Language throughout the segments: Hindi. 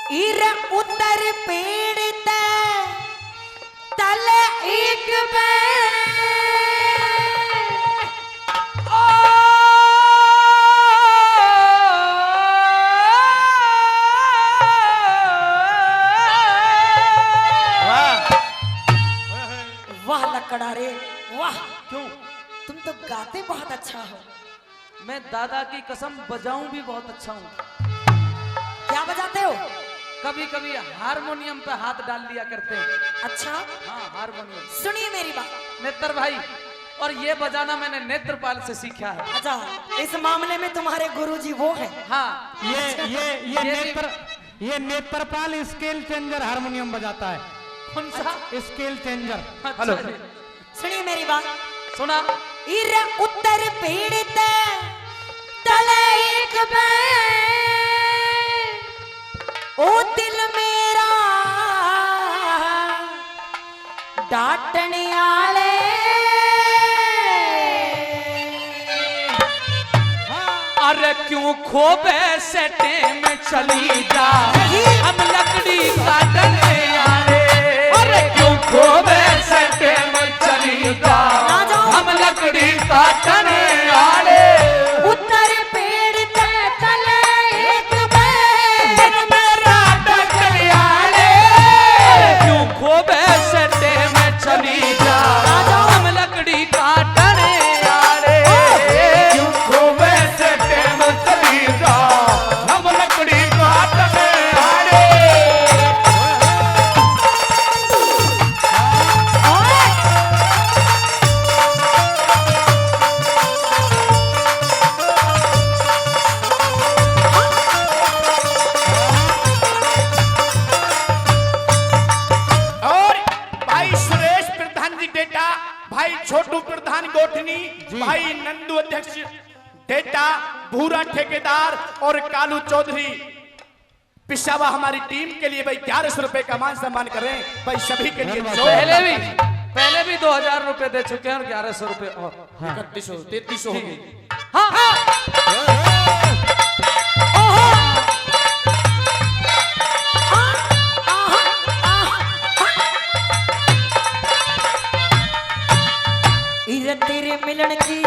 इर उतर पेड़ तल एक वाह लकड़ा रे वाह। क्यों? तुम तो गाते बहुत अच्छा हो। मैं दादा की कसम बजाऊं भी बहुत अच्छा हूँ। क्या बजाते हो? कभी कभी हारमोनियम पे हाथ डाल लिया करते हैं। अच्छा हाँ हारमोनियम। सुनिए मेरी बात। नेत्र भाई, और ये बजाना मैंने नेत्रपाल से सीखा है। अच्छा इस मामले में तुम्हारे गुरुजी वो है? हाँ ये नेत्रपाल स्केल चेंजर हारमोनियम बजाता है। कौन सा स्केल चेंजर? हेलो सुनिए मेरी बात। सुना। इर उत्तर पेड़ तल एक ओ दिल मेरा डांटने आले अरे क्यों खोबे सेटे में चली जा, हम लकड़ी काटने आए। अरे क्यों खोबे सेटे में चली जा, हम लकड़ी काटने आए। उत्तर पेड़ तल एक मेरा डकने आए। क्यों खोबे सेटे में चली जा, हम लकड़ी काटने आए। क्यों खोबे सेटे में चली जा, हम लकड़ी काटने आए। और भाई सुरेश प्रधान जी डेटा, भाई छोटू प्रधान गोठनी, भाई नंदू अध्यक्ष डेटा, भूरा ठेकेदार और कालू चौधरी पिशावा हमारी टीम के लिए भाई 1100 रुपए का मान सम्मान कर रहे हैं भाई सभी के लिए। पहले भी 2000 रुपए दे चुके हैं और 1100 रुपए और 3300 हो गई। हाँ हाँ इर तेरे मिलन की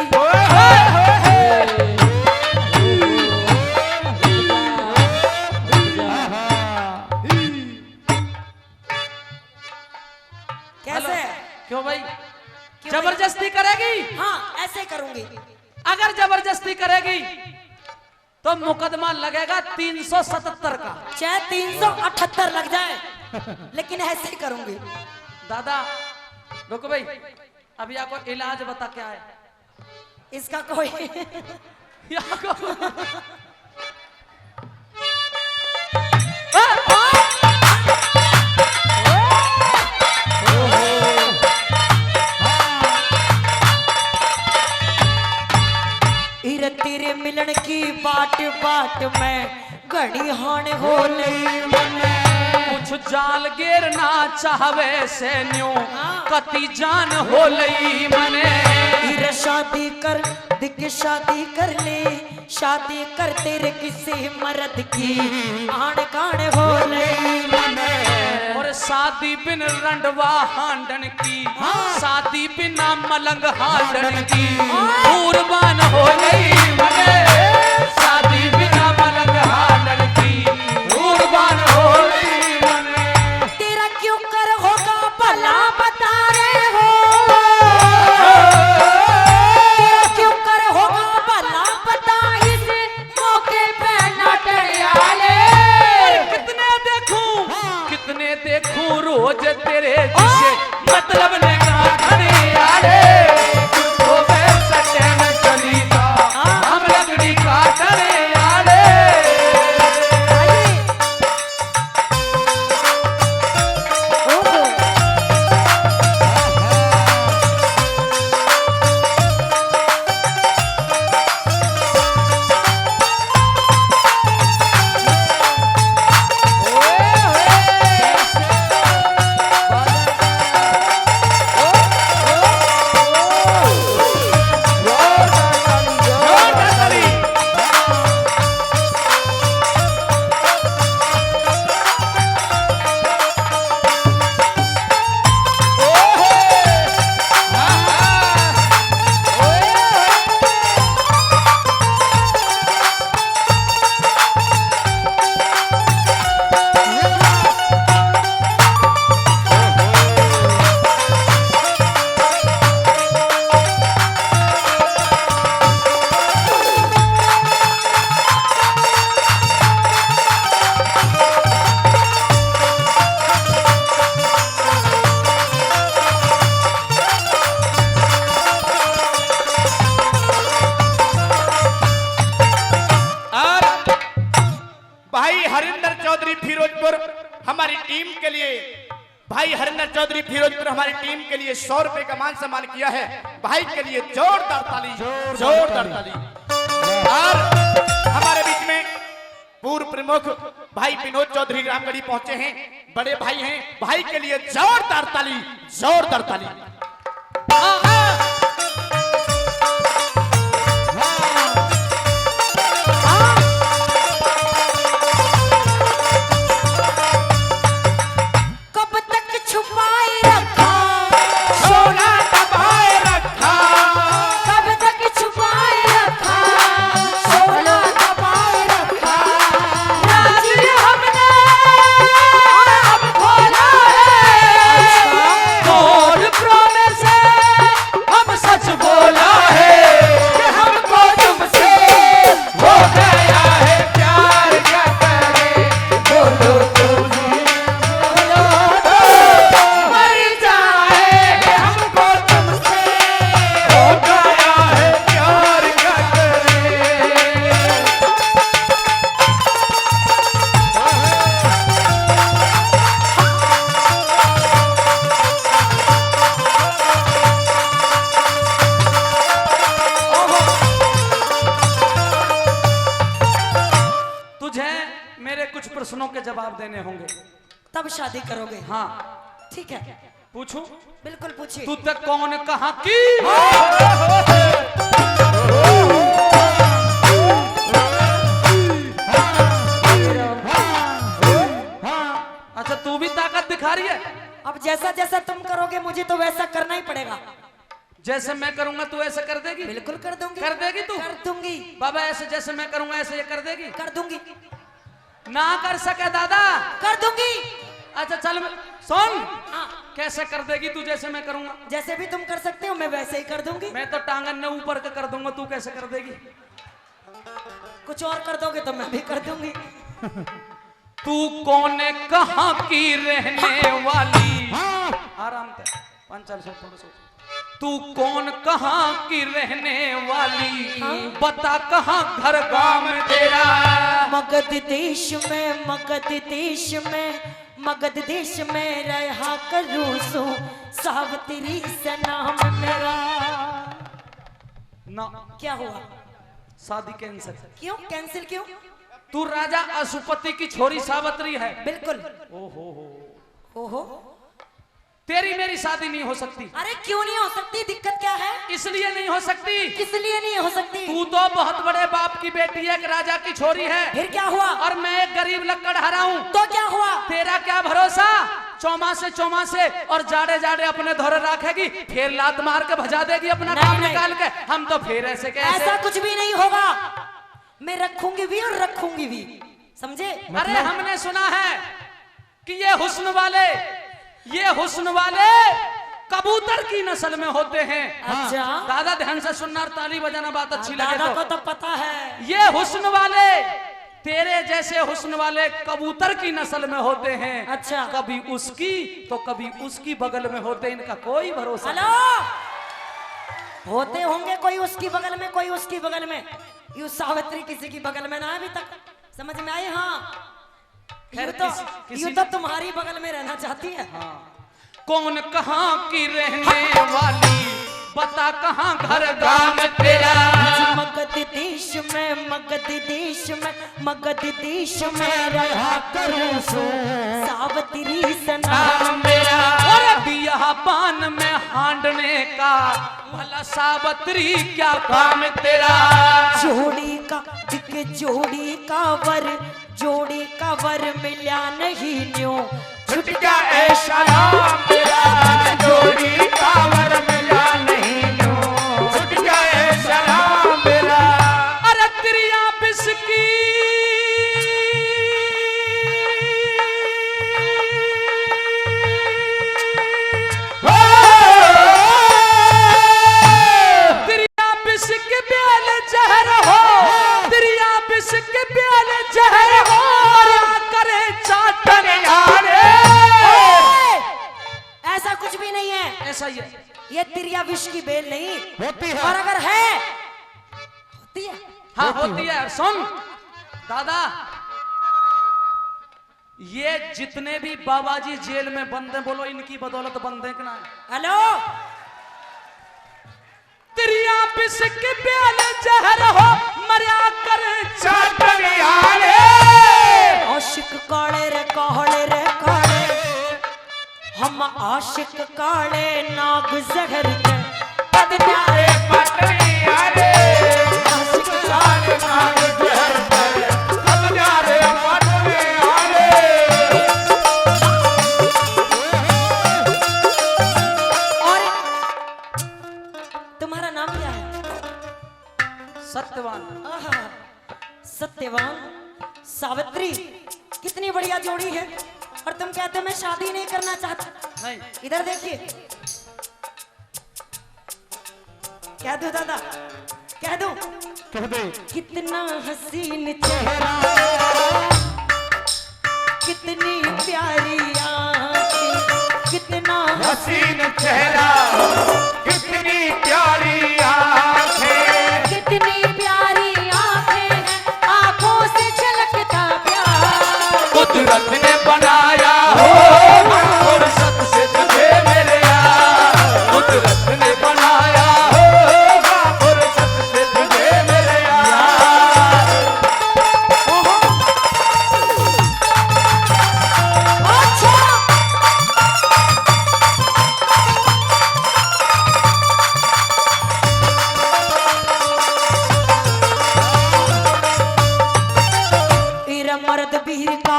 कैसे? क्यों भाई? जबरदस्ती करेगी? हाँ ऐसे करूंगी। अगर जबरदस्ती करेगी तो मुकदमा लगेगा 377 का। चाहे 378 लग जाए लेकिन ऐसे ही करूंगी। दादा रुको भाई, अभी आपको इलाज बता क्या है। इसका कोई इर तेरे मिलन की बाट बाट में घड़ी हाण हो लई मने। कुछ जाल गिरना चाहवे से न्यू कति जान हो लई मने। इर शादी कर दिख शादी कर ले, शादी कर तेरे किसी मर्द की आण काण हो लई मने। और शादी बिन रंडवा हांडन की, शादी बिना मलंग हांडन की कुर्बान हो गई मने। शादी बिना मलंग हांडन की कुर्बान हो गई मने। तेरा क्यों कर होगा भला बता रहे हो, तेरा क्यों कर होगा भला बता इस मौके पे नटयाले। कितने देखूं रोज तेरे जिसे मतलब ने गाठने आले। तुझको मैं सटे में चली जा, हम लकड़ी काटने फिरोजपुर हमारी टीम के लिए, भाई हरिंदर चौधरी फिरोजपुर हमारी टीम के लिए 100 रुपए का मान सम्मान किया है। भाई के लिए जोरदार ताली, जोरदार ताली। और हमारे बीच में पूर्व प्रमुख भाई विनोद चौधरी रामगढ़ी पहुंचे हैं, बड़े भाई हैं। भाई के लिए जोरदार ताली, जोरदार ताली। प्रश्नों के जवाब देने होंगे, तब शादी करोगे? हाँ ठीक है, पूछूं? बिल्कुल पूछिए। तू तक कौन कहा की? अच्छा तू भी ताकत दिखा रही है। अब जैसा जैसा तुम करोगे मुझे तो वैसा करना ही पड़ेगा। जैसे मैं करूंगा तू ऐसा कर देगी? बिल्कुल कर दूंगी। कर देगी तू? कर दूंगी बाबा। ऐसे जैसे मैं करूंगा ऐसे ये कर देगी? कर दूंगी। ना कर सके दादा? कर दूंगी। अच्छा चल सुन, हाँ। कैसे कर देगी तू? जैसे मैं करूंगा जैसे भी तुम कर सकते हो मैं वैसे ही कर दूंगी। मैं तो टांगन ने ऊपर का कर दूंगा, तू कैसे कर देगी? कुछ और कर दोगे तो मैं भी कर दूंगी। तू कौन कहाँ की रहने वाली? आराम से 5-4 सौ। तू कौन कहाँ की रहने वाली? बता कहाँ घर गांव में तेरा? मगध देश में, मगध देश में, मगध देश में रहा करूं सो सावित्री से नाम मेरा। ना क्या हुआ? शादी कैंसिल। क्यों कैंसिल? क्यों? तू राजा अशुपति की छोरी सावित्री है। बिल्कुल। ओहो, तेरी मेरी शादी नहीं हो सकती। अरे क्यों नहीं हो सकती? दिक्कत क्या है? इसलिए नहीं हो सकती। इसलिए नहीं हो सकती। तू तो बहुत बड़े बाप की बेटी है, एक राजा की छोरी है। फिर क्या हुआ? और मैं एक गरीब लक्कड़हारा हूँ। तो क्या हुआ? तेरा क्या भरोसा? चौमासे और जाड़े अपने धोरे रखेगी, फिर लात मार के भजा देगी अपना काम निकाल के। हम तो फिर ऐसे कैसे? ऐसा कुछ भी नहीं होगा। मैं रखूंगी भी और रखूंगी भी, समझे? अरे हमने सुना है कि ये हुस्न वाले कबूतर की नस्ल में होते हैं। अच्छा। दादा ध्यान से सुनना और ताली बजाना, बात अच्छी लगे दादा को तो पता है। ये हुस्न वाले तेरे जैसे हुस्न वाले कबूतर की नस्ल में होते हैं। अच्छा। कभी उसकी तो कभी उसकी बगल में होते, इनका कोई भरोसा हेलो, होते होंगे कोई उसकी बगल में, कोई उसकी बगल में। यू सावित्री किसी की बगल में ना अभी तक, समझ में आई? हाँ, यू तो तुम्हारी बगल में रहना चाहती है। हाँ। कौन कहाँ की रहने वाली? बता कहाँ घर गांव तेरा? मगध देश में, मगध देश में, मगध देश में रहा करूं सो सावित्री से नाम मेरा। और दिया पान में हांडने का भला सावित्री क्या काम तेरा? जोड़ी का जिके जोड़ी का वर मिला नहीं न्यू छुट गया ऐसा नाम मेरा। जोड़ी का वर मिला नहीं न्यू, छुट गया ऐसा नाम मेरा। अरे त्रिया बिस्की जहर हो, त्रिया बिस्क प्याल जहर हो, करे चाटन यारे। ऐसा कुछ भी नहीं है। ऐसा ही है। ये तिरिया विष की बेल नहीं होती है। और अगर है होती है। हाँ होती है। सुन दादा, ये जितने भी बाबा जी जेल में बंद हैं, बोलो इनकी बदौलत बंद है कि ना? हेलो, तिरिया पिस के प्याले जहर हो मरिया कर चाटनियाले। आशिक काले रे काले, हम आशिक काले नाग जहर के प्यारे पटनियाले। आशिक काले नाग जहर प्यारे पटनियाले। और तुम्हारा नाम क्या है? सत्यवान। आहा, सत्यवान सावित्री, कितनी बढ़िया जोड़ी है। और तुम कहते हो मैं शादी नहीं करना चाहता। नहीं, इधर देखिए, कह दो दादा, कह दो, कह दे। कितना हसीन चेहरा, कितनी प्यारी आंखें, कितना हसीन चेहरा, कितनी प्यारी आंखें। कितनी प्यारी आंखें हैं, आंखों से झलकता प्यार। कुदरत ने बनाया हो फुर्सत से तुझे मेरे यार। कुदरत ने बनाया हो फुर्सत से तुझे मेरे यार। अच्छा, तेरा मर्द वीर का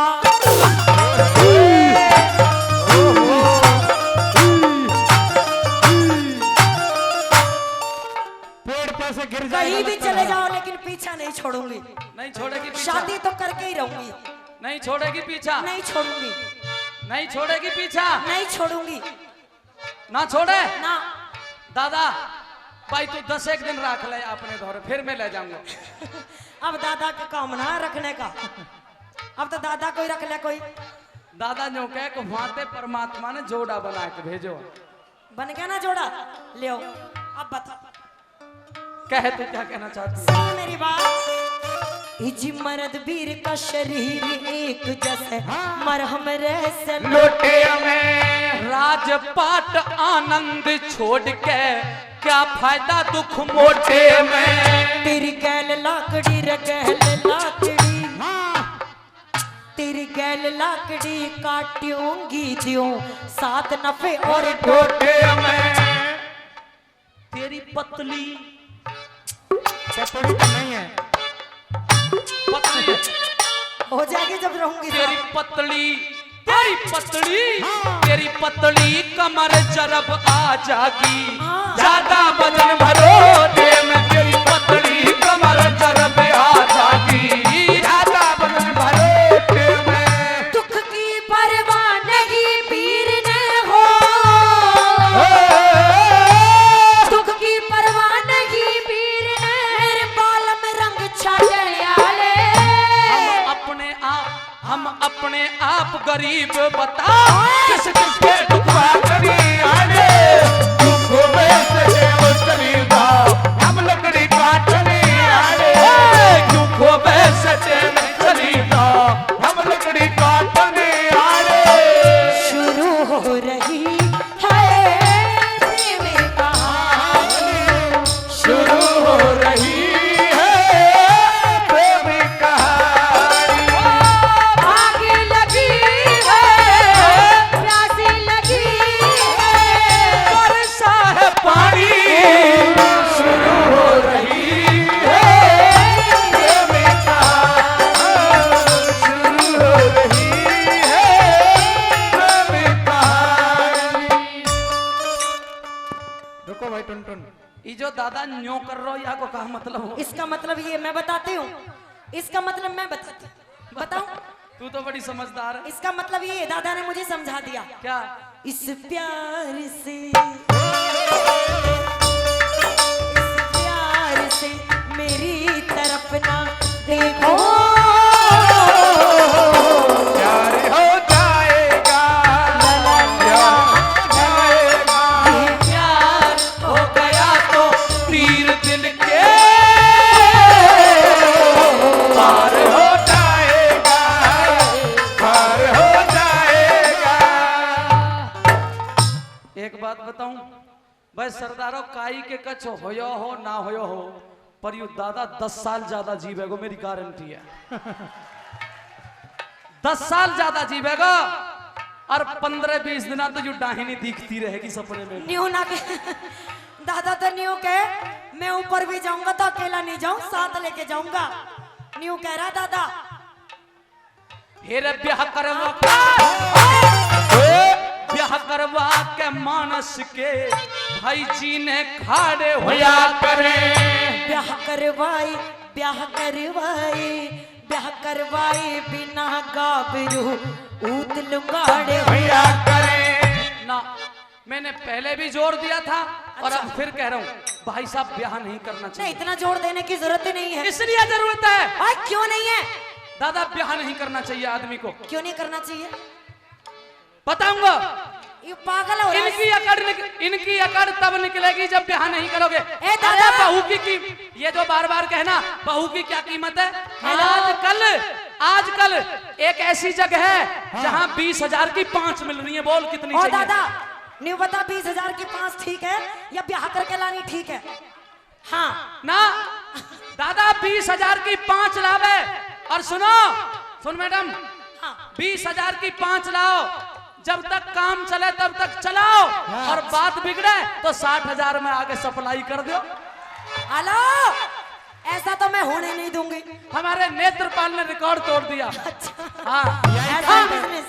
पेड़ पे से गिर कहीं जाएगा भी लगता चले है। जाओ, लेकिन पीछा नहीं छोड़ूंगी। नहीं छोड़ेगी पीछा। शादी तो करके ही रहूंगी। नहीं छोड़ेगी पीछा। नहीं छोड़ूंगी, नहीं छोड़ेगी पीछा। नहीं छोड़ूंगी ना छोड़े ना। दादा भाई, तू 10 एक दिन रख ले अपने घर, फिर मैं ले जाऊंगा। अब दादा का काम ना रखने का, अब तो दादा कोई रख ले कोई। दादा जो कह को भाते परमात्मा ने जोड़ा बना के भेजो। बन गया ना जोड़ा, ले आओ। अब बता, कह तू क्या कहना चाहती है? सुन मेरी बात। इजी मर्द वीर का शरीर एक जैसे मरहम रैसे लोटे में राजपाट आनंद छोड़ के क्या फायदा दुख मोटे में। तेरी गैल लाकड़ी रे गैल लाकड़ी, तेरी गैल लाकड़ी काटूंगी दियो 7 नफे और लोटे में तेरी पतली चतुरी तो नहीं है। पतली हो जाएगी जब रहूंगी। तेरी पतली, तेरी पतली, तेरी पतली कमर जरब आ जागी। ज्यादा वजन भरो दे में, तेरी पतली कमर जरब आ जागी। ज्यादा वजन भरो दे में। दुख की परवाह नहीं वीर ने हो, दुख की परवाह नहीं वीर ने, मेरे बाल में रंग छाटे आले। हम अपने आप गरीब बता, किस किस के दुख करी आने दुखों में से वो चलीगा। हम लकड़ी काटने आने दुखों में सचे में चलीगा। हम लकड़ी काटने आने। शुरू हो रही है प्रेम कहानी, शुरू हो रही है प्रेम कहानी। आगे लगी है, प्यासी लगी है, बरसा है पानी। शुरू हो रही है प्रेम कहानी। शुरू हो रही है प्रेम कहानी। रुको भाई टुनटुन। ये जो दादा न्यो कर रहा हो, या को कहा मतलब हो? इसका मतलब ये मैं बताती हूँ, इसका मतलब मैं बताती हूँ। बताऊं? तू तो बड़ी समझदार है। इसका मतलब ये दादा ने मुझे समझा दिया। क्या? इस प्यार से, इस प्यार से मेरी तरफ ना देखो। प्यार हो जाएगा, प्यार जाएगा। ये प्यार हो गया तो तीर दिल के पार हो जाएगा, पार एक बात बताऊं भाई सरदारों, काई के कछ होयो हो ना होयो हो, पर यू दादा 10 साल ज्यादा जीवेगो, मेरी गारंटी है। 10 साल ज्यादा जीवेगा और 15-20 दिन तो यू डाहिनी दिखती रहेगी सपने में। न्यू ना के दादा तो न्यू के मैं ऊपर भी जाऊंगा तो अकेला नहीं जाऊं, साथ लेके जाऊंगा। न्यू कह रहा दादा हेरे ब्याह करवा के मानस के भाई जी ने खाड़े होया करे। ब्याह करवाई ब्याह करवाई ब्याह करवाई बिना गाबरू ऊत लुगाड़े होया करे। ना मैंने पहले भी जोर दिया था और अब फिर कह रहा हूँ भाई साहब ब्याह नहीं करना नहीं, चाहिए। इतना जोर देने की जरूरत ही नहीं है। इसलिए जरूरत है भाई क्यों नहीं है दादा, ब्याह नहीं करना चाहिए आदमी को। क्यों नहीं करना चाहिए? बताऊंगा। ये पागल हो रहा है। इनकी अकड़ तब निकलेगी जब ब्याह नहीं करोगे। ए दादा! अरे बहू की ये जो बार बार कहना बहू की क्या कीमत है। आजकल एक ऐसी जगह है जहां 20,000 की 5 मिल रही है। बोल कितनी ओ चाहिए? दादा नहीं बता 20,000 की 5 ठीक है या ब्याह करके लानी ठीक है? हाँ ना दादा 20,000 की 5 लावे। और सुन मैडम, हाँ 20,000 की 5 लाओ, जब तक काम चले तब तक चलाओ, और बात बिगड़े तो 60,000 में आगे सप्लाई कर दो। हेलो, ऐसा तो मैं होने नहीं दूंगी। हमारे नेत्रपाल ने रिकॉर्ड तोड़ दिया। अच्छा हाँ ऐसा बिजनेस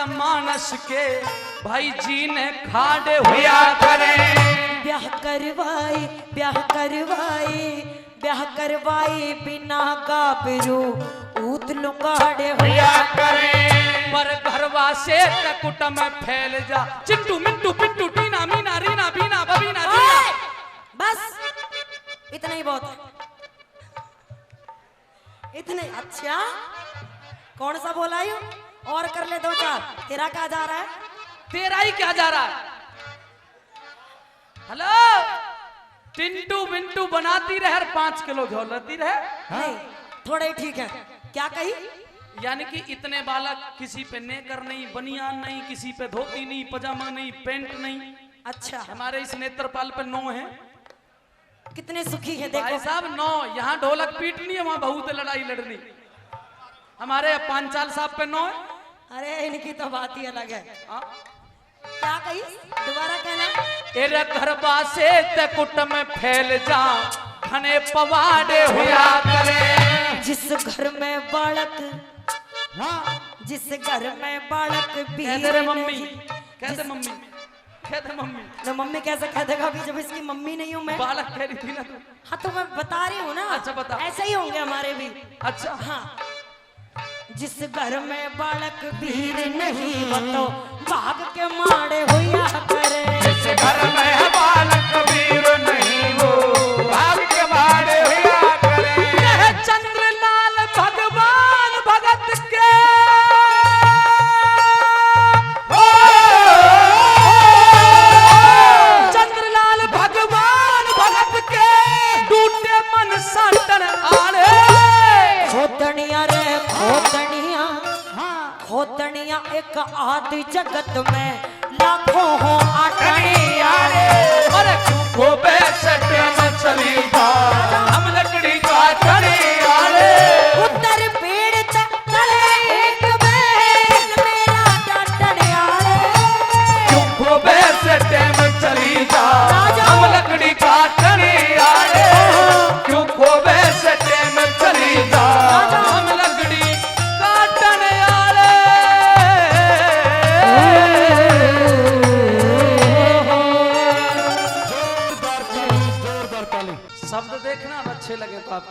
मानस के भाई जी ने खाड़े हुआ करे। ब्याह करवाई ब्याह करवाई ब्याह करवाई बिना गाबरू ऊत लुगाड़े हुआ करे। पर घरवा से कुटम फैल जा, चिंटू मिंटू पिंटू टीना मीना रीना बीना बबीना दीना। बस इतना ही बहुत है, इतने। अच्छा कौन सा बोला यू? और कर ले 2-4। तेरा क्या जा रहा है? तेरा ही क्या जा रहा है? हेलो, टिंटू मिंटू बनाती रहे, 5 किलो झोलती रहे। नहीं थोड़ा ही ठीक है। क्या कही? यानी कि इतने बालक, किसी पे नेकर नहीं, बनियान नहीं, किसी पे धोती नहीं, पजामा नहीं, पेंट नहीं। अच्छा हमारे इस नेत्रपाल पे 9 है। कितने सुखी है भाई देखो साहब 9। यहाँ ढोलक पीटनी है, वहां बहू से लड़ाई लड़नी। हमारे पांचाल साहब पे 9 है। अरे इनकी तो बात ही अलग है। हाँ? क्या कही? दोबारा कहना। एरे घरबा से ते कुट में फैल जा, घने पवाड़े हुआ करे। जिस घर में बालक, हाँ जिस घर में बालक भी कहते रे मम्मी, कहते मम्मी, कहते मम्मी। तो मम्मी कैसे कह देगा अभी जब इसकी मम्मी नहीं हूँ मैं? बालक कह रही थी ना तू। हाँ तो मैं बता रही हूँ ना। अच्छा बता। ऐसे ही होंगे हमारे भी। अच्छा हाँ जिस घर में बालक वीर नहीं वो तो भाग के मारे हुआ करे। जिस घर में है बालक वीर नहीं वो भाग के मारे हुआ करे। यह चंद्रलाल भगवान भगत के चंद्रलाल भगवान भगत के टूटे मन साटन आड़े। खोतनिया रे खोतनिया, खोतनिया एक आदि जगत में लाखों हो आटनिया रे। अरे को बैसट मछली हम लकड़ी काटने आले। उत्तर पेड़ तले एक बैल मेरा काटनिया रे। को बैसट मछली हम लकड़ी काटने आले। क्यों को बैसट मछली हम लकड़ी काटने आले।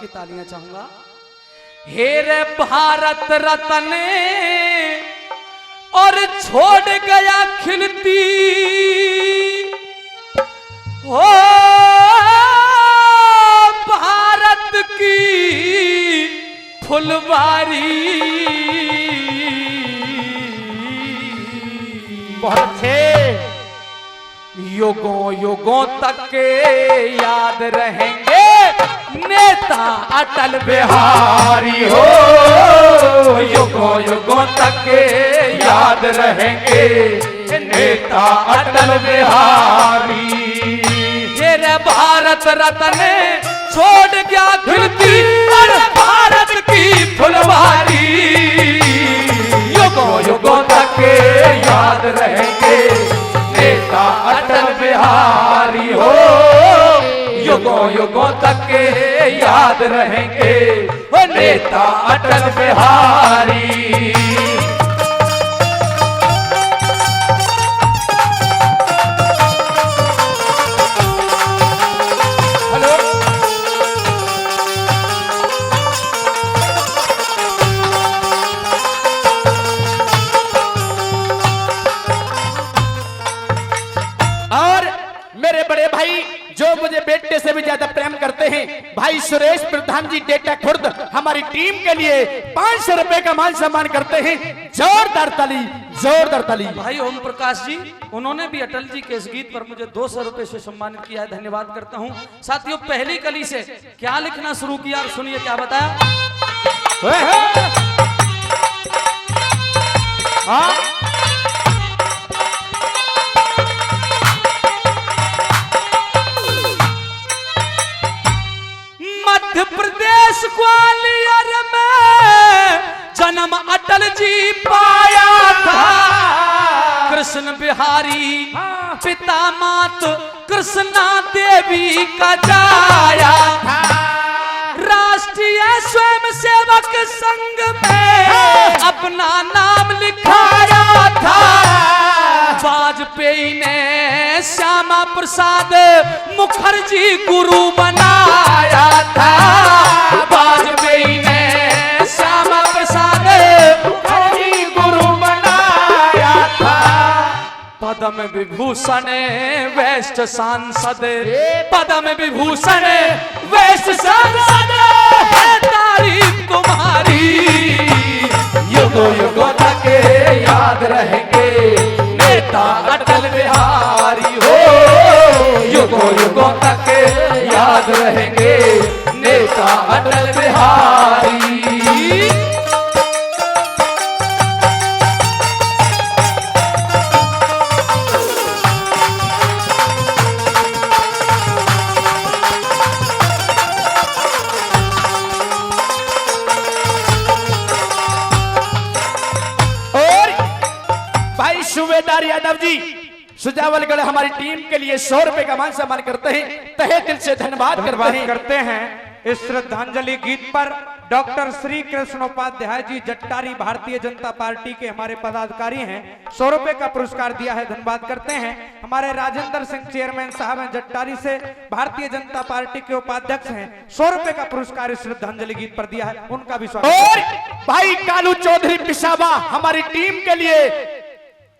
आपकी तालियां चाहूंगा। हे रे भारत रत्न और छोड़ गया खिलती हो भारत की फुलवारी। बहुत अच्छे। युगों युगों तक के याद रहेंगे नेता अटल बिहारी हो। युगों युगों तक के याद रहेंगे नेता अटल बिहारी। ये रे भारत रत्न छोड़ गया खिलती और भारत की फुलवारी। युगों युगों तक के याद रहेंगे नेता अटल बिहारी हो। युगों युगों तक के याद रहेंगे वो नेता अटल बिहारी। जो मुझे बेटे से भी ज्यादा प्रेम करते हैं भाई सुरेश प्रधान जी डेटा खुर्द हमारी टीम के लिए 500 रुपए का मान सम्मान करते हैं। जोरदार ताली, जोरदार ताली। भाई ओम प्रकाश जी उन्होंने भी अटल जी के इस गीत पर मुझे 200 रुपए से सम्मानित किया है, धन्यवाद करता हूं। साथियों पहली कली से क्या लिखना शुरू किया और सुनिए क्या बताया। मध्य प्रदेश ग्वालियर में जन्म अटल जी पाया था। कृष्ण बिहारी पिता मात कृष्णा देवी का जाया था। राष्ट्रीय स्वयं सेवक संघ में अपना नाम लिखाया था। वाजपेयी ने श्यामा प्रसाद मुखर्जी गुरु बनाया था। वाजपेयी ने श्यामा प्रसाद मुखर्जी गुरु बनाया था। पद्म विभूषण वेस्ट सांसद, पद्म विभूषण वेस्ट सांसद है तारीफ तुम्हारी। युगों युगों तक याद रहेंगे नेता अटल बिहारी हो। युगों युगों तक याद रहेंगे नेता अटल बिहारी। सूबेदार यादव जी सुजावलगढ़ हमारी टीम के लिए 100 रुपए का मान सम्मान करते हैं। तहे दिल से धन्यवाद करते हैं। इस श्रद्धांजलि गीत पर डॉक्टर श्री कृष्णोपाध्याय जी जट्टारी भारतीय जनता पार्टी के हमारे पदाधिकारी हैं, 100 रुपए का पुरस्कार दिया है, धन्यवाद करते हैं। हमारे राजेंद्र सिंह चेयरमैन साहब हैं जट्टारी से, भारतीय जनता पार्टी के उपाध्यक्ष हैं, 100 रुपए का पुरस्कार इस श्रद्धांजलि गीत पर दिया है, उनका भी स्वागत। और भाई कालू चौधरी पिशावा हमारी टीम के लिए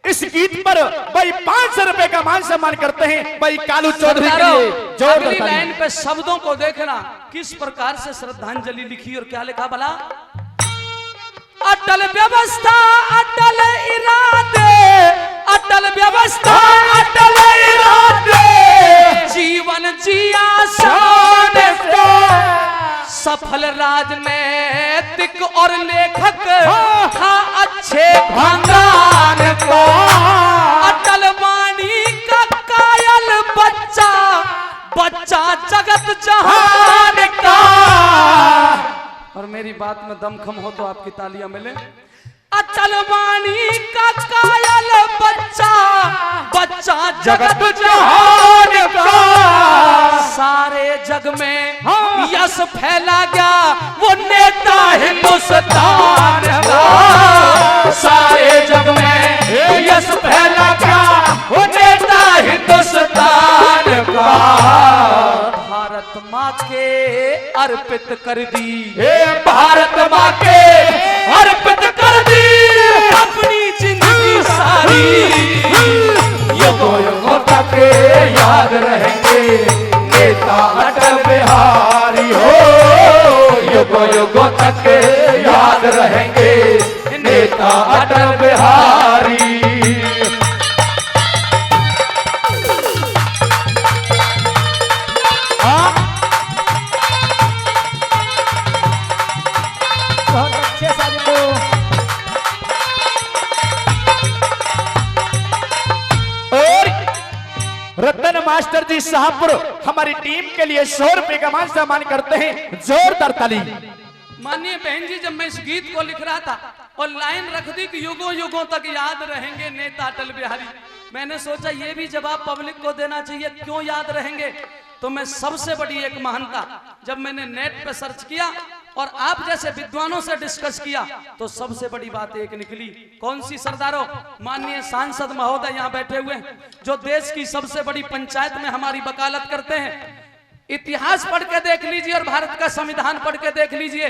इस गीत पर भाई 500 रुपए का मान सम्मान करते हैं। भाई कालू चौधरी के लिए अगली लाइन पे शब्दों को देखना किस प्रकार से श्रद्धांजलि लिखी और क्या लिखा भला। अटल व्यवस्था अटल इरादे, अटल व्यवस्था अटल इरादे, जीवन जिया शान से, सफल राजनीतिक और लेखक था अच्छे खानदान का। अटल वाणी का कायल बच्चा, बच्चा जगत जहान का। और मेरी बात में दमखम हो तो आपकी तालियां मिले। अटल वाणी का कायल बच्चा, बच्चा जगत जहान का। सारे जग में यश फैला गया वो नेता हिंदुस्तान का। सारे जग में यश फैला गया वो नेता हिंदुस्तान का। भारत माँ के अर्पित कर दी, हे भारत माँ के अर्पित कर दी अपनी जिंदगी सारी। युगों युगों तक याद रहेंगे नेता अटल बिहारी हो, युगों युगों तक याद रहेंगे नेता अटल बिहारी। बहुत अच्छे साजिदो। और रतन मास्टर जी शाहपुर हमारी टीम के लिए 100 रुपए का मान सम्मान करते हैं, जोरदार ताली। माननीय बहन जी, जब मैं इस गीत को लिख रहा था और लाइन रख दी कि युगों युगों तक याद रहेंगे नेता अटल बिहारी, मैंने सोचा ये भी जवाब पब्लिक को देना चाहिए, क्यों याद रहेंगे। तो मैं सबसे बड़ी एक महानता, जब मैंने नेट पे सर्च किया और आप जैसे विद्वानों से डिस्कस किया तो सबसे बड़ी बात एक निकली। कौन सी सरदारों? माननीय सांसद महोदय यहाँ बैठे हुए हैं, जो देश की सबसे बड़ी पंचायत में हमारी वकालत करते हैं। इतिहास पढ़ के देख लीजिए और भारत का संविधान पढ़ के देख लीजिए,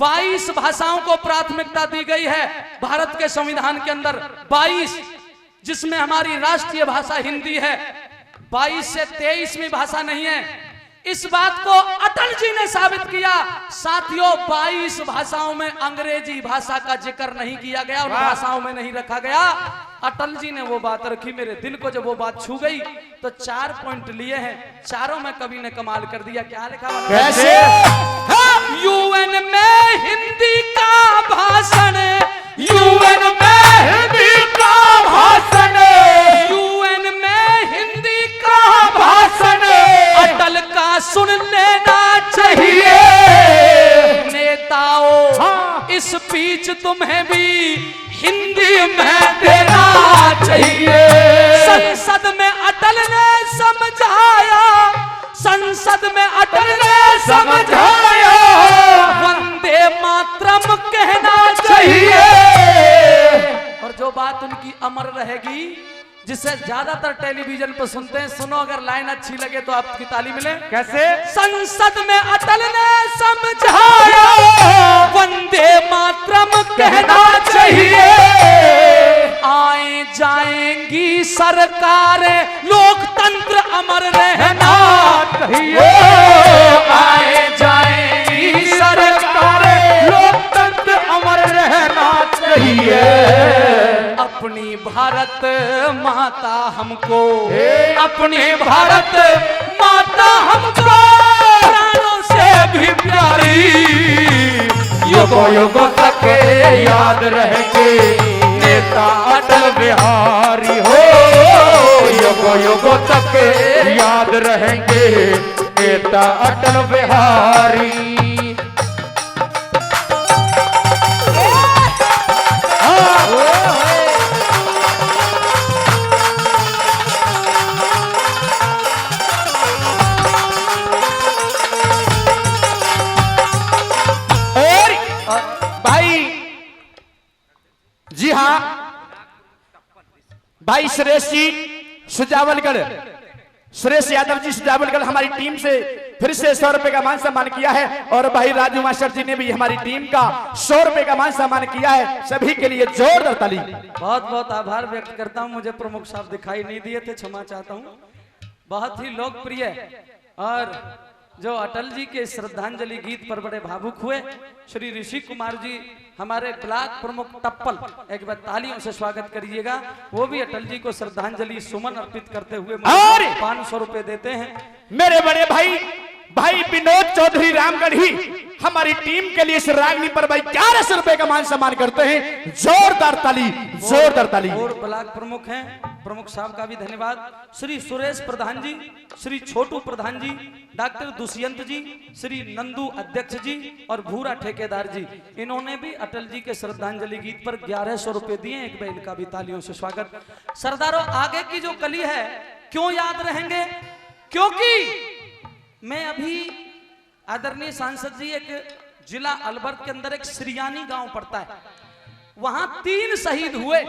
22 भाषाओं को प्राथमिकता दी गई है भारत के संविधान के अंदर, 22, जिसमें हमारी राष्ट्रीय भाषा हिंदी है। 22 से 23वीं भाषा नहीं है। इस बात को अटल जी ने साबित किया। साथियों, 22 भाषाओं में अंग्रेजी भाषा का जिक्र नहीं किया गया, उन भाषाओं में नहीं रखा गया। अटल जी ने वो बात रखी, मेरे दिल को जब वो बात छू गई तो 4 पॉइंट लिए हैं, चारों में कवि ने कमाल कर दिया। क्या लिखा? कैसे? यूएन में हिंदी का भाषण, यूएन में हिंदी का भाषण, यूएन में हिंदी का भाषण अटल का सुन लेना चाहिए। नेताओं, इस बीच तुम्हें भी हिंदी में देना चाहिए। संसद में अटल ने समझाया, संसद में अटल ने समझाया, वंदे मातरम कहना चाहिए। और जो बात उनकी अमर रहेगी, जिसे ज्यादातर टेलीविजन पर सुनते हैं, सुनो, अगर लाइन अच्छी लगे तो आपकी ताली मिले। कैसे? संसद में अटल ने समझाया, वंदे मातरम कहना चाहिए। आए जाएंगी सरकारें, लोकतंत्र अमर रहना चाहिए। आए जाएंगी सरकारें, लोकतंत्र अमर रहना चाहिए। अपनी भारत माता हमको, अपनी भारत माता हमको प्राणों से भी प्यारी। युगों युगों तक याद रहेंगे नेता अटल बिहारी हो, युगों युगों तक याद रहेंगे नेता अटल बिहारी। जी हाँ, भाई सुरेश जी सुजावलगढ़, सुरेश यादव जी सुजावलगढ़ हमारी टीम से फिर से 100 रुपए का मान सम्मान किया है। और भाई राजू मास्टर जी ने भी हमारी टीम का 100 रुपए का मान सम्मान किया है। सभी के लिए जोरदार ताली। बहुत बहुत आभार व्यक्त करता हूं। मुझे प्रमुख साहब दिखाई नहीं दिए थे, क्षमा चाहता हूं। बहुत ही लोकप्रिय और जो अटल जी के श्रद्धांजलि गीत पर बड़े भावुक हुए, श्री ऋषि कुमार जी हमारे ब्लॉक प्रमुख टप्पल, एक बार तालियों से स्वागत करिएगा। वो भी अटल जी को श्रद्धांजलि सुमन अर्पित करते हुए 500 रुपए देते हैं। मेरे बड़े भाई भाई विनोद चौधरी रामगढ़ी हमारी टीम के लिए इस रागनी पर भाई 1100 रुपए का मान सम्मान करते हैं। जोरदार ताली, जोरदार ताली। और ब्लॉक प्रमुख हैं, प्रमुख साहब का भी धन्यवाद। श्री सुरेश प्रधान जी, श्री छोटू प्रधान जी, डॉक्टर दुष्यंत जी, श्री नंदू अध्यक्ष जी और भूरा ठेकेदार जी, इन्होंने भी अटल जी के श्रद्धांजलि गीत पर 1100 रुपए दिए। एक बार इनका भी तालियों से स्वागत। सरदारों, आगे की जो कली है क्यों याद रहेंगे? क्योंकि मैं अभी आदरणीय सांसद जी, एक जिला अलवर के अंदर एक श्रियानी गांव पड़ता है, वहां 3 शहीद हुए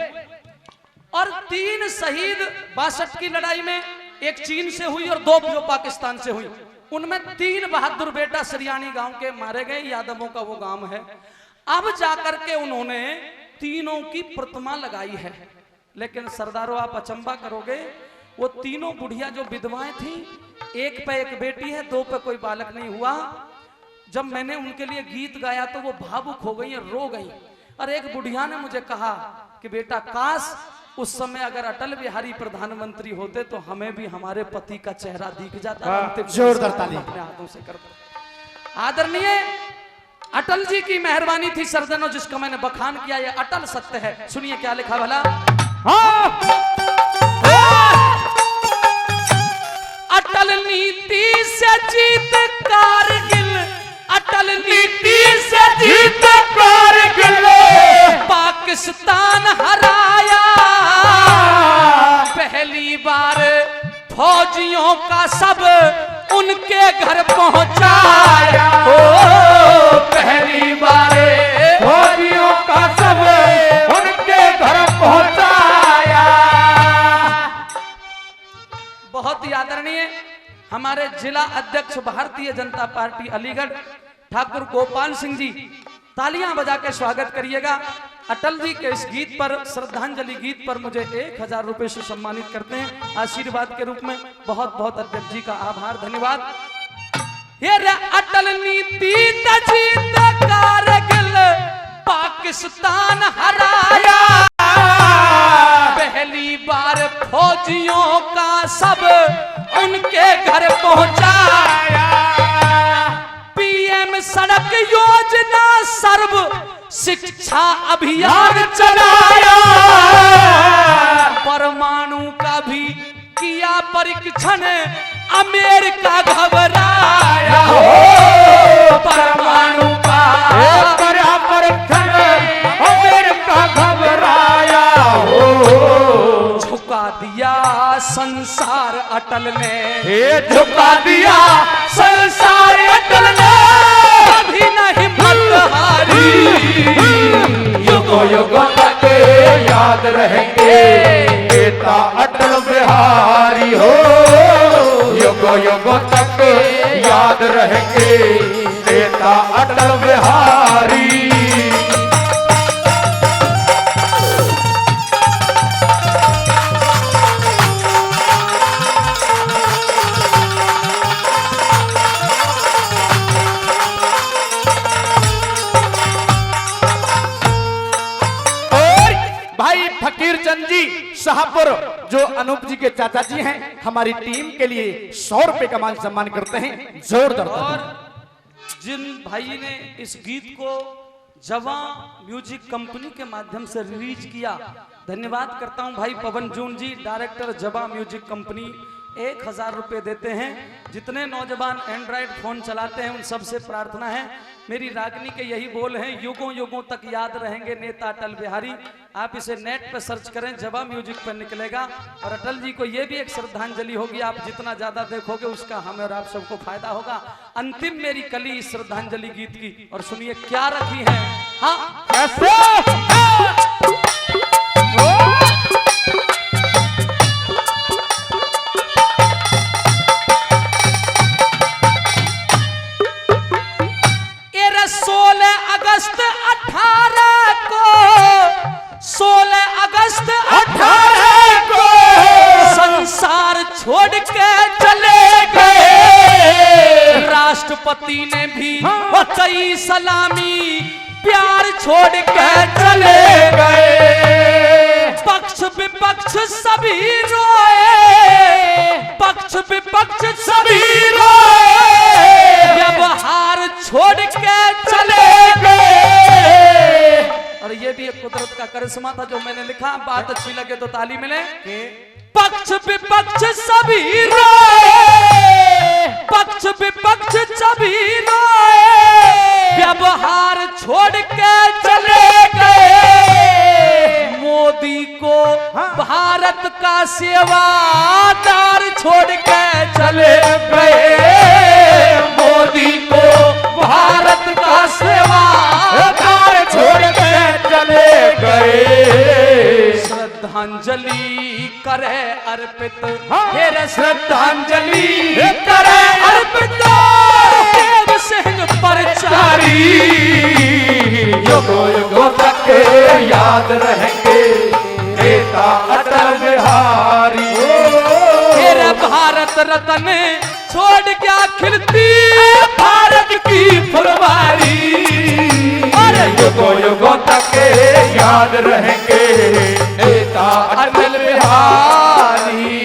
और 3 शहीद 62 की लड़ाई में, एक चीन से हुई और 2 जो पाकिस्तान से हुई। उनमें 3 बहादुर बेटा सरियानी गांव के मारे गए, यादवों का वो गांव है। अब जाकर के उन्होंने तीनों की प्रतिमा लगाई है। लेकिन सरदारों आप अचंभा करोगे, वो तीनों बुढ़िया जो विधवाएं थी, एक पे एक बेटी है, 2 पे कोई बालक नहीं हुआ। जब मैंने उनके लिए गीत गाया तो वो भावुक हो गई, रो गई। और एक बुढ़िया ने मुझे कहा कि बेटा काश उस समय अगर अटल बिहारी प्रधानमंत्री होते तो हमें भी हमारे पति का चेहरा दिख जाता। जोरदार ताली अपने हाथों से करता। आदरणीय अटल जी की मेहरबानी थी सरदनों, जिसका मैंने बखान किया, ये अटल सत्य है। सुनिए क्या लिखा भला। अटल नीति से जीत कारगिल, अटल नीति से जीत कारगिल, पाकिस्तान हराया, पहली बार फौजियों का सब उनके घर पहुंचाया। ओ पहली बार फौजियों का सब उनके घर पहुंचाया। बहुत ही आदरणीय हमारे जिला अध्यक्ष भारतीय जनता पार्टी अलीगढ़ ठाकुर गोपाल सिंह जी, तालियां बजा के स्वागत करिएगा। अटल जी के इस गीत पर, श्रद्धांजलि गीत पर मुझे 1000 रुपए से सम्मानित करते हैं आशीर्वाद के रूप में। बहुत बहुत अध्यक्ष जी का आभार, धन्यवाद। ये रे अटल नीति जीत कारगिल, पाकिस्तान हराया, पहली बार फौजियों का सब उनके घर पहुंचाया, पीएम सड़क योजना, सर्व शिक्षा अभियान चलाया, परमाणु का भी किया परीक्षण, अमेरिका घबराया। परमाणु का किया परीक्षण, अमेरिका घबराया। झुका दिया संसार अटल ने, झुका दिया संसार अटल ने, कभी नहीं हिम्मत हारी, युगों युगों तक याद रहेंगे नेता अटल बिहारी हो। युगों युगों तक याद रहेंगे नेता अटल बिहारी। फकीर चंद जी शाहपुर, जो अनूप जी के चाचा जी हैं, हमारी टीम के लिए 100 रुपए का मान सम्मान करते हैं। जोरदार। और जिन भाई ने इस गीत को जवा म्यूजिक कंपनी के माध्यम से रिलीज किया, धन्यवाद करता हूं भाई पवन जून जी, डायरेक्टर जवा म्यूजिक कंपनी। 1000 रुपए देते हैं। जितने नौजवान एंड्रॉइड फोन चलाते हैं उन सबसे प्रार्थना है, मेरी रागनी के यही बोल हैं, युगों युगों तक याद रहेंगे नेता अटल बिहारी। आप इसे नेट पे सर्च करें, जवा म्यूजिक पर निकलेगा। और अटल जी को ये भी एक श्रद्धांजलि होगी, आप जितना ज्यादा देखोगे उसका हमें और आप सबको फायदा होगा। अंतिम मेरी कली इस श्रद्धांजलि गीत की, और सुनिए क्या रखी है। हाँ अगस्त 18 को 16 अगस्त 18 को संसार छोड़ के चले गए। राष्ट्रपति ने भी कई सलामी प्यार छोड़ के चले गए। पक्ष विपक्ष सभी रोए, पक्ष विपक्ष सभी रोए, व्यवहार छोड़ के चले गए। और ये भी एक कुदरत का करिश्मा था जो मैंने लिखा, बात अच्छी लगे तो ताली मिले। पक्ष विपक्ष सभी रोए, पक्ष विपक्ष सभी रोए, व्यवहार छोड़ के चले गए। मोदी को भारत का सेवादार छोड़ के चले गए। मोदी को भारत का सेवादार छोड़ के चले गए। श्रद्धांजलि करे अर्पित, हेरे श्रद्धांजलि करे अर्पित। प्रचारी, युगों युगों तक याद रहेंगे नेता अटल बिहारी। तेरे भारत रत्न छोड़ क्या खिलती भारत की फुलवारी। अरे युगों युगों तक याद रहेंगे नेता अटल बिहारी।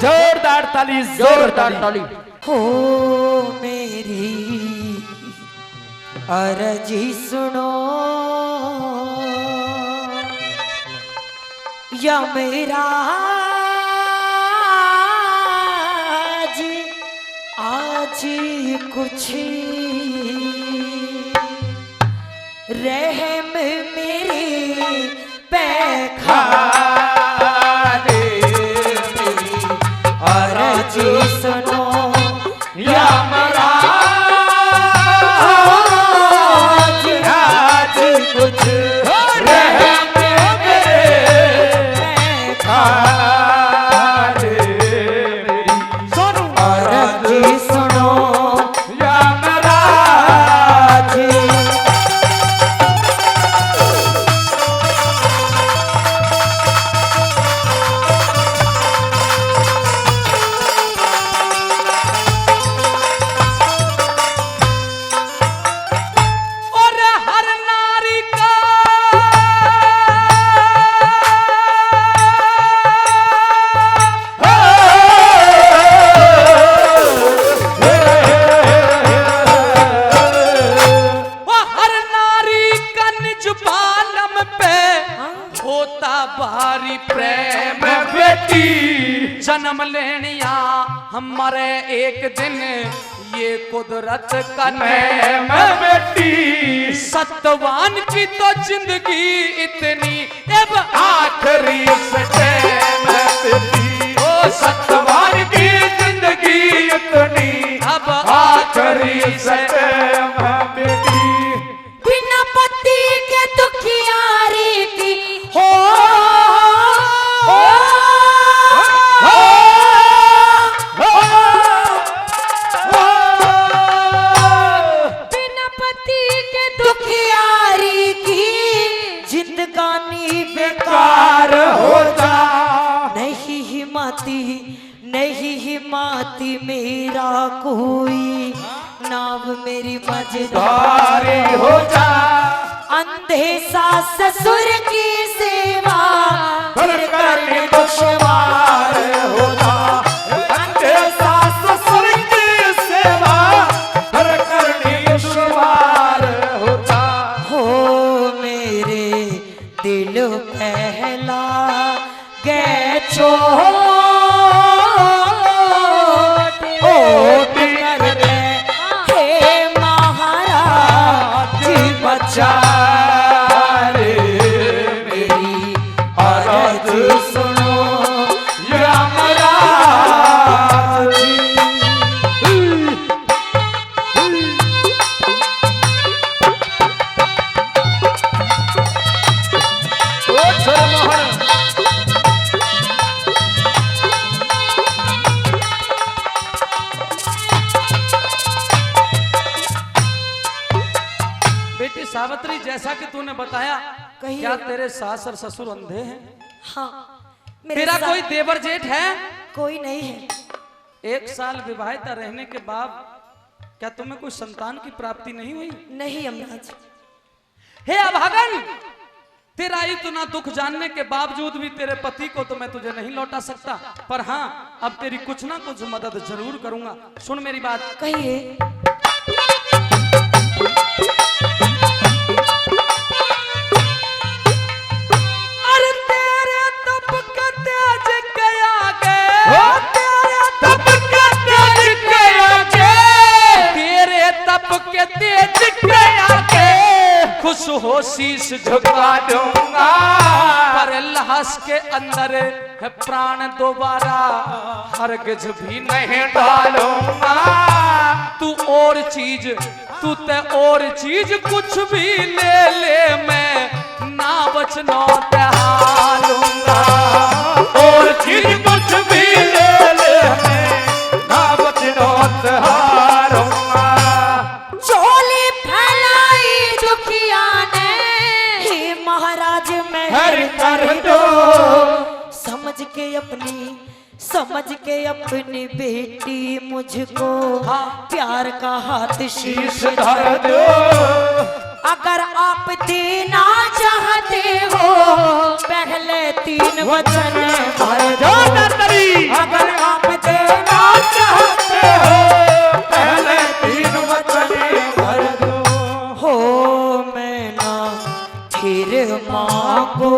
जोरदार ताली, जोरदार ताली। हो मेरी अर्जी सुनो या मेरा आज कुछ रहम मेरी पे खाने मेरी अर्जी सुनो या मेरा आज कुछ रहम मेरे खाने मेरी। सुनो अर्जी सुनो या मेरा और हर नारी का वो हर नारी का निज बालम पे होता भारी प्रेम बेटी। जन्म लेनिया हमारे एक दिन ये कुदरत का नेम बेटी। सत्यवान की तो जिंदगी इतनी अब आखिरी सचैन बेटी। ओ सत्यवान की जिंदगी इतनी अब आखिरी सचैन बेटी। बिना पति के दुखियारी की हो बिना पति के दुखियारी की जिंदगानी बेकार होता नहीं हिम्मती मेरा कोई नाव मेरी मझधार भारी होता अंधे सास ससुर की सेवा फिर करनी दुश्वार होता। अंधे सास ससुर की सेवा फिर करनी दुश्वार होता। हो मेरे दिल पहला गए चोट करके हे महाराज बचा रे मेरी आराध सुनो या मेरा बेटी सावित्री, जैसा कि तूने बताया, कहिए। क्या तेरे सास और ससुर अंधे हैं? हाँ मेरे तेरा साथ कोई देवर जेठ है? कोई नहीं है। 1 साल विवाहिता रहने के बाद क्या तुम्हें कोई संतान की प्राप्ति नहीं हुई? नहीं यमराज, हे अभागन, तेरा इतना दुख जानने के बावजूद भी तेरे पति को तो मैं तुझे नहीं लौटा सकता, पर हाँ अब तेरी कुछ ना कुछ मदद जरूर करूंगा। सुन मेरी बात। कहिए। अरे तेरे तप का तेज के आगे, तेरे तप के तेज के आगे, तेरे तप के तेज के आगे खुश हो शीश झुका दूंगा, पर लाश के अंदर है प्राण दोबारा हरगिज भी नहीं डालूंगा। तू और चीज, तू ते और चीज कुछ भी ले ले, मैं ना बचनो ते हालूंगा। और चीज कुछ भी ले ले मैं ना कर दो। समझ के अपनी बेटी मुझको प्यार का हाथ शीश धर दो। अगर आप देना चाहते हो पहले 3 वचन भर दो। अगर आप देना चाहते हो पहले 3 वचन भर दो। हो मैं ना फिर मांगो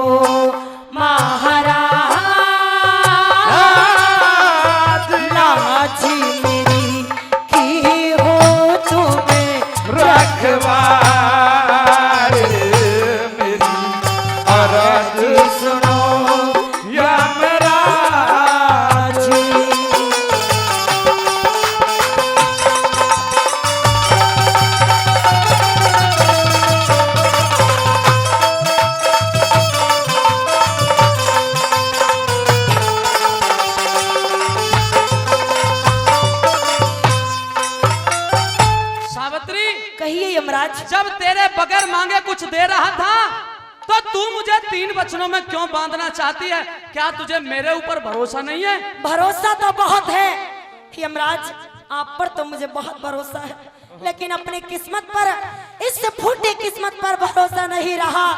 महाराज, लाज मेरी की हो तुम्हें रखवार मेरी अरज सुनो यमराज। सावित्री, कहिए यमराज। जब तेरे बगैर मांगे कुछ दे रहा था तो तू मुझे 3 वचनों में क्यों बांधना चाहती है? क्या तुझे मेरे ऊपर भरोसा नहीं है? भरोसा तो बहुत है यमराज, आप पर तो मुझे बहुत भरोसा है, लेकिन अपनी किस्मत पर, इस फूटी किस्मत पर भरोसा नहीं रहा,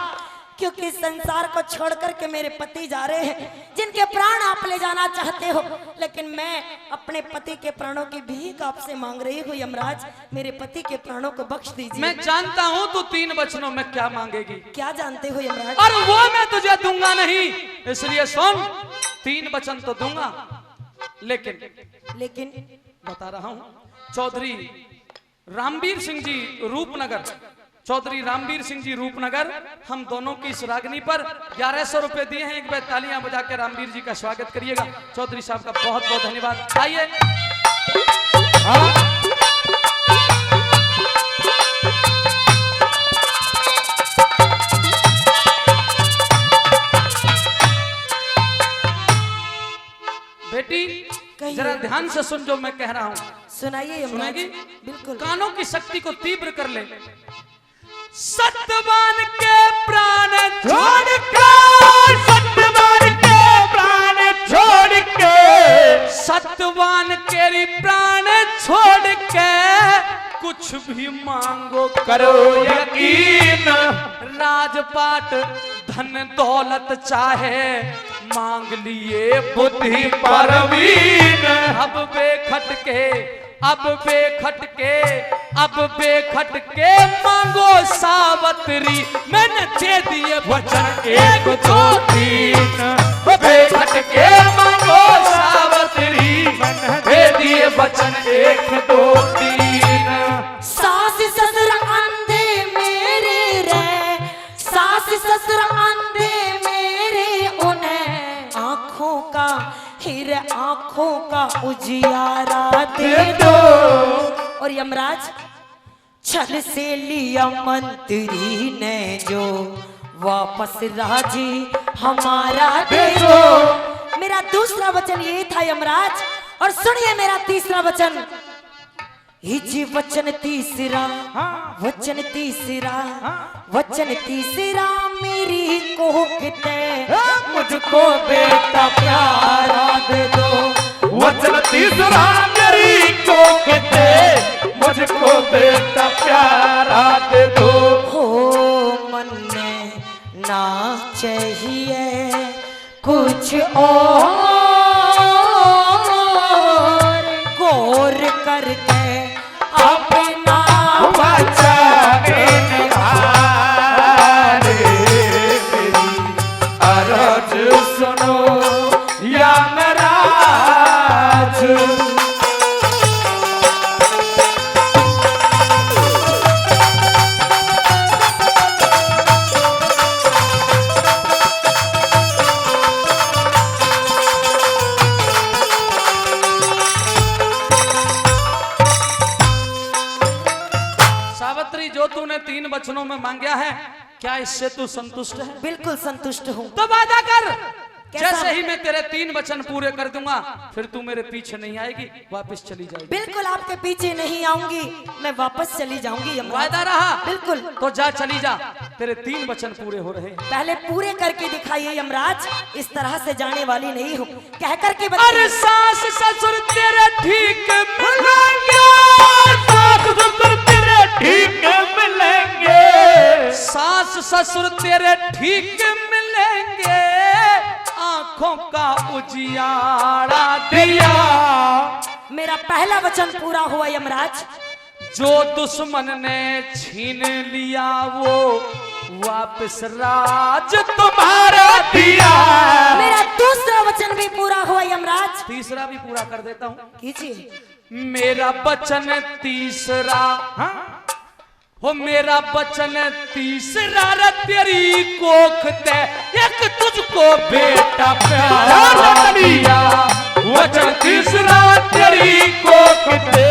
क्योंकि संसार को छोड़ करके मेरे पति जा रहे हैं जिनके प्राण आप ले जाना चाहते हो, लेकिन मैं अपने पति के प्राणों की भीख आपसे मांग रही हूँ यमराज, मेरे पति के प्राणों को बख्श दीजिए। मैं जानता हूँ तू 3 वचनों में क्या मांगेगी, क्या जानते हो यमराज? और वो मैं तुझे दूंगा नहीं, इसलिए सुन, 3 वचन तो दूंगा, लेकिन बता रहा हूँ, चौधरी रामवीर सिंह जी रूपनगर, चौधरी रामवीर सिंह जी रूपनगर, हम दोनों की इस रागनी पर 1100 रुपए दिए हैं। एक बार तालियां बजा के रामवीर जी का स्वागत करिएगा। चौधरी साहब का बहुत बहुत धन्यवाद। आइए। बेटी जरा ध्यान से सुन जो मैं कह रहा हूँ। सुनाइए यमराज। सुनेगी? बिल्कुल। कानों की शक्ति को तीव्र कर ले। सत्यवान के प्राण छोड़ के, सत्यवान के प्राण छोड़ के, सत्यवान के प्राण छोड़ के कुछ भी मांगो करो यकीन। राजपाट धन दौलत चाहे मांग लिए बुद्धि परवीन। अब बेखटके, अब बेखटके, अब बेखटके मांगो सावत्री, मैंने दे दिए वचन 1 2 3। बेखटके मांगो सावत्री, दे दिए वचन 1 2 3। सास ससुर अंधे मेरे रे, सास ससुर अंधे मेरे, उन्हें आंखों का हीरे, आंखों का उजियारा दे दो। और यमराज, छल से लिया मंत्री ने जो, वापस राजी हमारा दे दो। मेरा दूसरा वचन ये था यमराज, और सुनिए मेरा तीसरा वचन। जी वचन तीसरा, वचन तीसरा, वचन तीसरा मेरी कोकिते, मुझको बेटा प्यारा दे दो। वचन तीसरा मेरी कोकिते, मुझको बेटा प्यारा दे दो। हो मन में ना चाहिए कुछ और, गौर करके अपना वचन निभारे, मेरी अरज सुनो यमराज। सावित्री, जो तूने 3 वचनों में मांगा है, क्या इससे तू संतुष्ट है? बिल्कुल संतुष्ट हूँ। तो वादा कर, कैसा? जैसे ही मैं तेरे 3 वचन पूरे कर दूंगा, फिर तू मेरे पीछे नहीं आएगी, वापस चली जाएगी। बिल्कुल आपके पीछे नहीं आऊंगी, मैं वापस चली जाऊंगी यमराज। वादा रहा? बिल्कुल। तो जा, चली जा। तेरे 3 वचन पूरे हो रहे हैं। पहले पूरे करके दिखाइए यमराज, इस तरह से जाने वाली नहीं हो। कह करके अरे बताइए। सास ससुर तेरे ठीक मिलेंगे, सास ससुर तेरे ठीक मिलेंगे, सास ससुर तेरे ठीक मिलेंगे, आंखों का उजियारा दिया। मेरा पहला वचन पूरा हुआ यमराज। जो दुश्मन ने छीन लिया वो वापस राज तुम्हारा दिया। मेरा दूसरा वचन भी पूरा हुआ यमराज। तीसरा भी पूरा कर देता हूँ, कीजिए। मेरा वचन तीसरा, हो मेरा वचन तीसरा रे तेरी कोख ते एक तुझको बेटा प्यारा दिया। वचन तीसरा तेरी कोख ते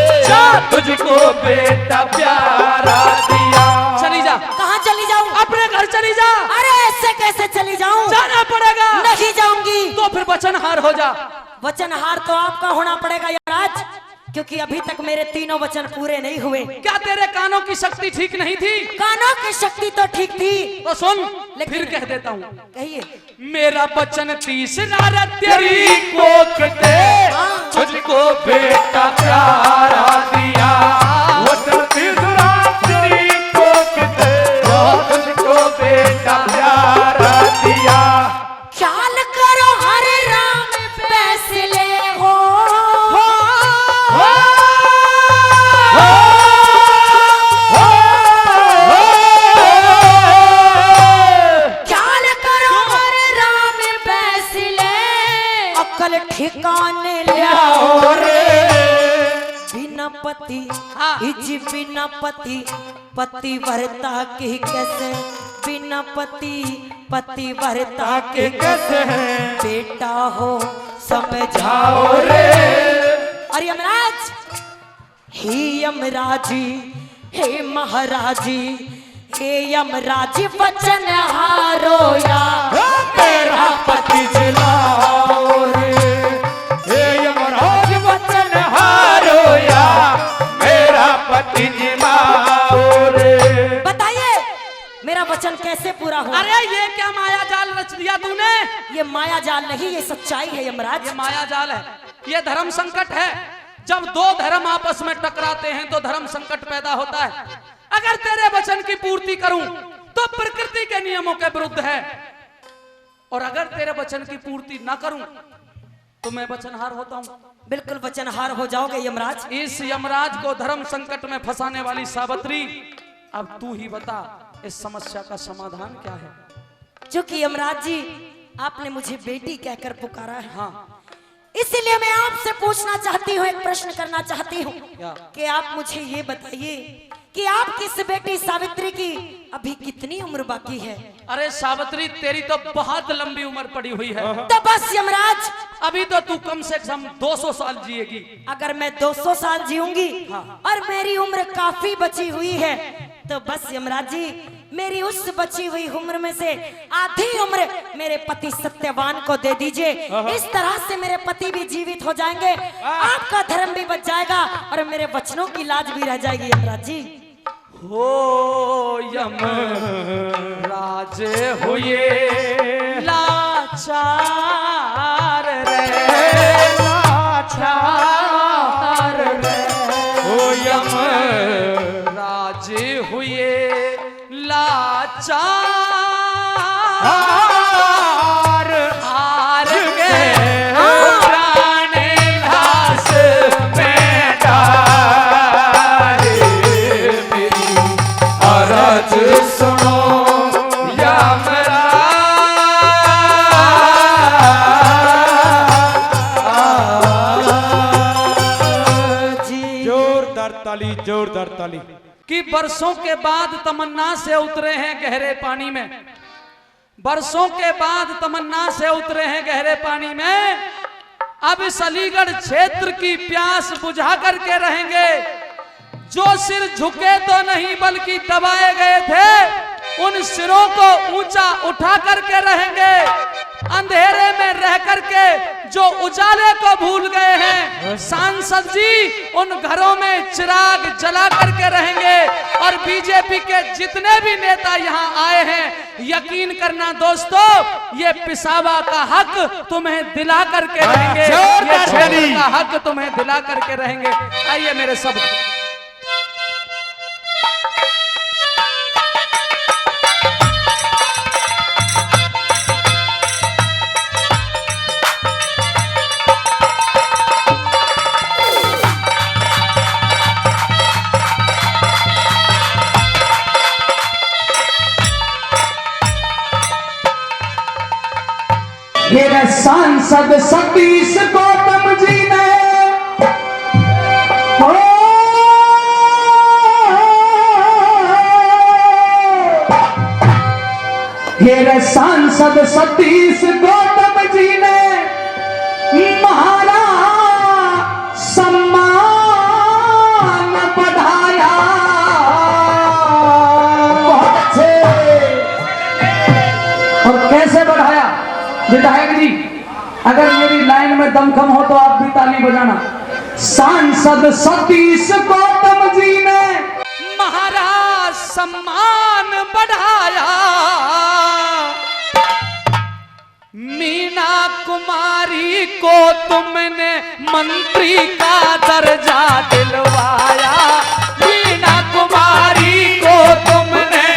तुझको बेटा प्यारा दिया। चली जा। कहाँ चली जाऊं? अपने घर चली जा। अरे ऐसे कैसे चली जाऊं? जाना पड़ेगा। नहीं जाऊंगी। तो फिर वचनहार हो जा। वचनहार तो आपका होना पड़ेगा यमराज, क्योंकि अभी तक मेरे तीनों वचन पूरे नहीं हुए। क्या तेरे कानों की शक्ति ठीक नहीं थी? कानों की शक्ति तो ठीक थी। तो सुन, लेकिन- फिर कह देता हूँ, कहिए। मेरा वचन तीसरा रे तेरी कोख ते तुझको बेटा प्यारा दिया। वचन तीसरा तेरी कोख ते तुझको बेटा प्यारा दिया। ख्याल करो हर राम फैसले हो। ख्याल करो हर राम फैसले, अकल ठिकाने लाओ रे। बिना पति इज बिना पति पतिव्रता की कैसे, बिना पति पतिव्रता के कैसे बेटा हो समझाओ रे। अरे यमराज, हे यमराजी, हे महाराजी, हे यमराजी वचन हारो या तेरा पति जलाओ रे। हे यमराज वचन हारो या मेरा पति जलाओ रे। बताइए मेरा वचन कैसे पूरा हुआ? अरे ये क्या माया जाल रच दिया तूने? ये माया जाल नहीं, ये सच्चाई है यमराज। ये माया जाल है, ये धर्म संकट है। जब दो धर्म आपस में टकराते हैं तो धर्म संकट पैदा होता है। अगर तेरे वचन की पूर्ति करूं तो प्रकृति के नियमों के विरुद्ध है, और अगर तेरे वचन की पूर्ति ना करूं तो मैं वचनहार होता हूं। बिल्कुल वचनहार हो जाओगे यमराज। इस यमराज को धर्म संकट में फंसाने वाली सावित्री, अब तू ही बता इस समस्या का समाधान क्या है? क्योंकि यमराज जी आपने मुझे बेटी कहकर पुकारा है, हाँ, इसीलिए मैं आपसे पूछना चाहती हूँ, एक प्रश्न करना चाहती हूँ क्या? कि आप मुझे ये बताइए कि आपकी इस बेटी सावित्री की अभी कितनी उम्र बाकी है? अरे सावित्री, तेरी तो बहुत लंबी उम्र पड़ी हुई है। तो बस यमराज, अभी तो तू कम से कम 200 साल जिएगी। अगर मैं 200 साल जीऊंगी और मेरी उम्र काफी बची हुई है, तो बस यमराज जी मेरी उस बची हुई उम्र में से आधी उम्र मेरे पति सत्यवान को दे दीजिए। इस तरह से मेरे पति भी जीवित हो जाएंगे, आपका धर्म भी बच जाएगा और मेरे वचनों की लाज भी रह जाएगी यमराज जी। हो यम राजे हुए लाचार रे, लाचार रे। हो यम राजे हुए लाचार, हार के पुराने लाश में डाले। मेरी अरज सुनो यमराज। जोरदार ताली, जोरदार ताली। कि बरसों के बाद तमन्ना से उतरे हैं गहरे पानी में, बरसों के बाद तमन्ना से उतरे हैं गहरे पानी में। अब इस अलीगढ़ क्षेत्र की प्यास बुझा करके रहेंगे। जो सिर झुके तो नहीं बल्कि दबाए गए थे, उन सिरों को ऊंचा उठा करके रहेंगे। अंधेरे में रह करके जो उजाले को भूल गए हैं, सांसद जी उन घरों में चिराग जला करके रहेंगे। और बीजेपी के जितने भी नेता यहाँ आए हैं, यकीन करना दोस्तों, ये पिसावा का हक तुम्हें दिला करके रहेंगे, ये क्षेत्र का हक तुम्हें दिला करके रहेंगे। आइए मेरे सब मेरे सांसद सतीश गौतम जी ने मेरे सांसद सतीश गौतम जी ने हमारा सम्मान बढ़ाया। बहुत अच्छे। और कैसे बढ़ाया विधायक जी? अगर मेरी लाइन में दम कम हो तो आप भी ताली बजाना। सांसद सतीश गौतम जी ने महाराज सम्मान बढ़ाया, मीना कुमारी को तुमने मंत्री का दर्जा दिलवाया, मीना कुमारी को तुमने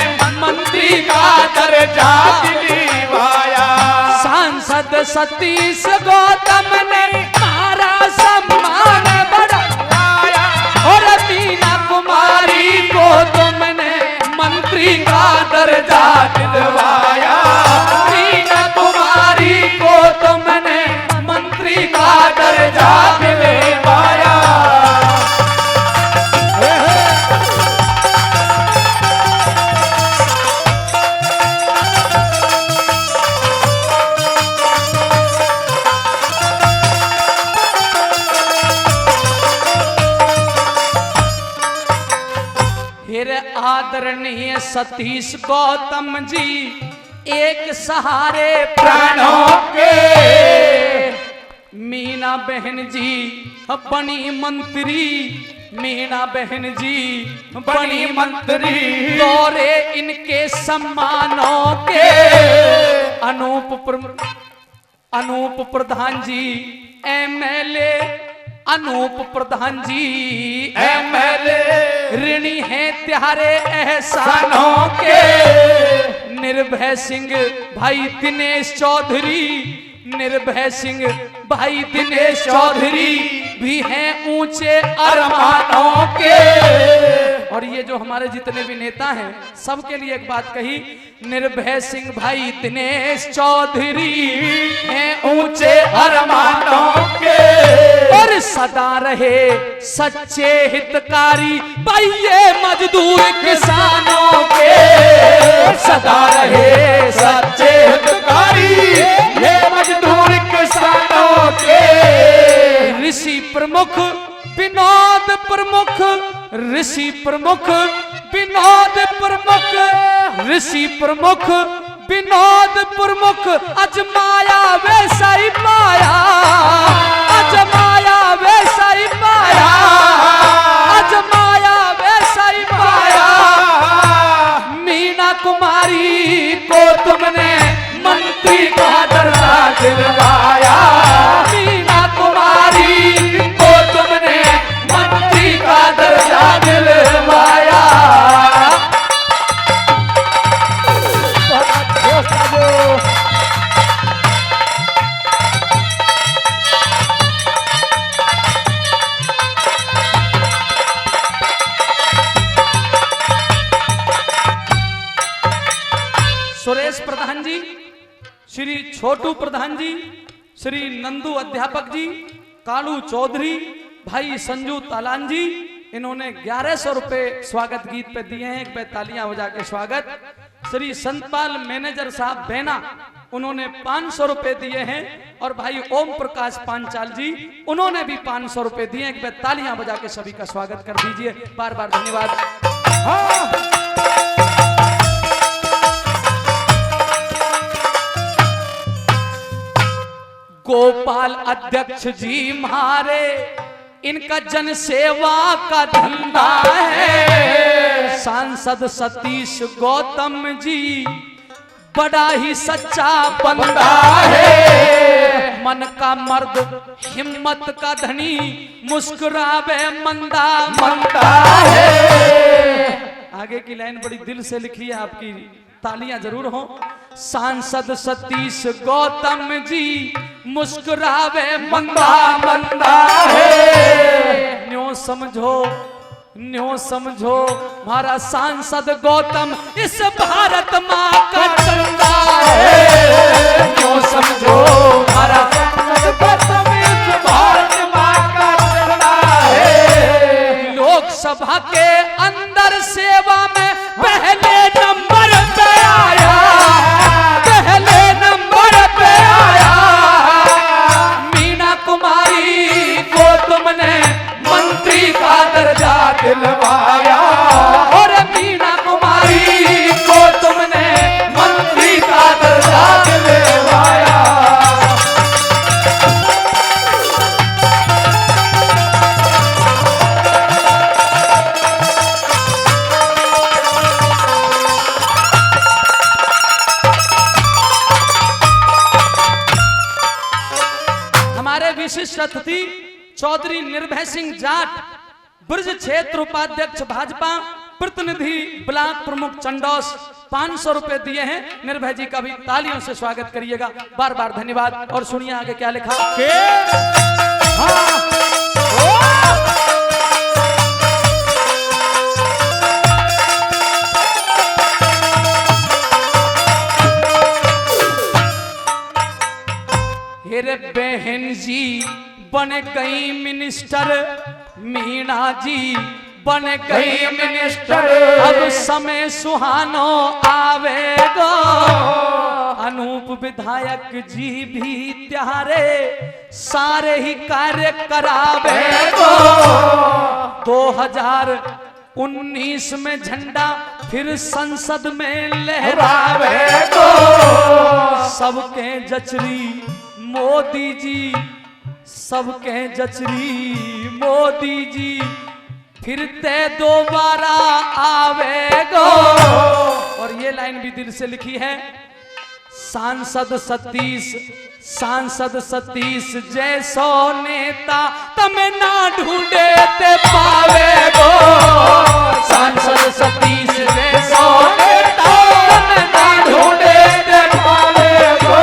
मंत्री का दर्जा दिलवाया। सांसद सतीश गौतम ने हमारा सम्मान बढ़ाया, और मीना कुमारी को तुमने मंत्री का दर्जा दिलवाया, मीना कुमारी को तुमने मंत्री का दर्जा दिलवाया। आदरणीय सतीश गौतम जी एक सहारे प्राणों के, मीना बहन जी बनी मंत्री, मीना बहन जी बनी मंत्री, दौरे इनके सम्मानों के। अनूप प्रधान जी एमएलए, अनूप प्रधान जी एमएलए, ऋणी हैं त्यारे एहसानों के। निर्भय सिंह भाई दिनेश चौधरी, निर्भय सिंह भाई दिनेश चौधरी भी हैं ऊंचे अरमानों के। और ये जो हमारे जितने भी नेता हैं सबके लिए एक बात कही, निर्भय सिंह भाई दिनेश चौधरी हैं ऊंचे अरमानों के, और सदा रहे सच्चे हितकारी भाई ये मजदूर किसानों के। सदा रहे सच्चे हितकारी ये मजदूर किसानों के। ऋषि प्रमुख विनोद प्रमुख, ऋषि प्रमुख विनोद प्रमुख, ऋषि प्रमुख विनोद प्रमुख, अजमाया वैसा ही पाया, अजमाया वैसा ही पाया, अजमाया वैसा ही पाया। मीना कुमारी को तुमने मंत्री का दर्जा दिलवाया, मीना कुमारी को तुमने मंत्री का दर्जा दिलवाया। सुरेश प्रधान जी, श्री छोटू प्रधान जी, श्री नंदू अध्यापक जी, कालू चौधरी, भाई संजू तालान जी, इन्होंने 1100 रुपए स्वागत गीत पे दिए हैं। एक पे तालियां बजा के स्वागत। श्री संतपाल मैनेजर साहब बेना, उन्होंने 500 रुपए दिए हैं। और भाई ओम प्रकाश पांचाल जी, उन्होंने भी 500 रुपए दिए। एक पे तालियां बजा के सभी का स्वागत कर दीजिए। बार बार धन्यवाद। गोपाल अध्यक्ष जी हमारे, इनका जन सेवा का धंधा है। सांसद सतीश गौतम जी बड़ा ही सच्चा बंदा है, मन का मर्द हिम्मत का धनी, मुस्कुरावे मंदा मंदा है। आगे की लाइन बड़ी दिल से लिखी है, आपकी तालियां जरूर हो। सांसद सतीश गौतम जी मुस्कुरावे मंदा मंदा है, न्यों समझो हमारा सांसद गौतम इस भारत माँ का चंदा है, न्यों समझो हमारा सांसद गौतम इस भारत माँ का चंदा है। लोकसभा के अंदर सेवा में पहले नंबर पे आया, पहले नंबर पे आया। मीना कुमारी को तुमने मंत्री का दर्जा दिलवाया, और मीना कुमारी को तुमने मंत्री का दर्जा दिलवाया। हमारे विशिष्ट अतिथि चौधरी निर्भय सिंह जाट, ब्रज क्षेत्र उपाध्यक्ष भाजपा, प्रतिनिधि ब्लॉक प्रमुख चंडौस, 500 रुपए दिए हैं। निर्भय जी का भी तालियों से स्वागत करिएगा, बार बार धन्यवाद। और सुनिए आगे क्या लिखा। हेरे बहन जी बन गई मिनिस्टर, मीना जी बन गई मिनिस्टर, अब समय सुहानो आवेगा। अनूप विधायक जी भी त्यारे सारे ही कार्य करावेगा। 2019 में झंडा फिर संसद में लहरावेगा। सबके जचरी मोदी जी, सबके जचरी मोदी जी, फिर ते दोबारा आवेगो। और ये लाइन भी दिल से लिखी है। सांसद सतीश जैसो नेता तमें ना ढूंढे ते पावेगो। सांसद सतीश जैसो नेता तमें ना ढूंढे ते पावेगो।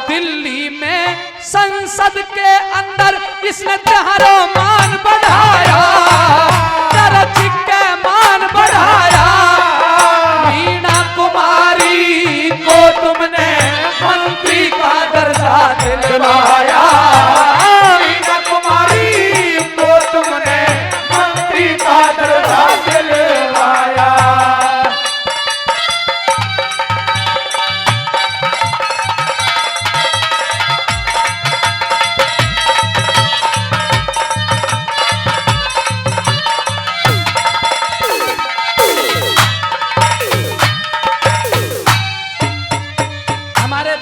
दिल्ली में संसद के अंदर इसने तुम्हारा मान बढ़ाया, के मान बढ़ाया। मीना कुमारी को तुमने मंत्री का दर्जा दिलवाया, मीना कुमारी को तुमने मंत्री का दर्जा दिलवाया।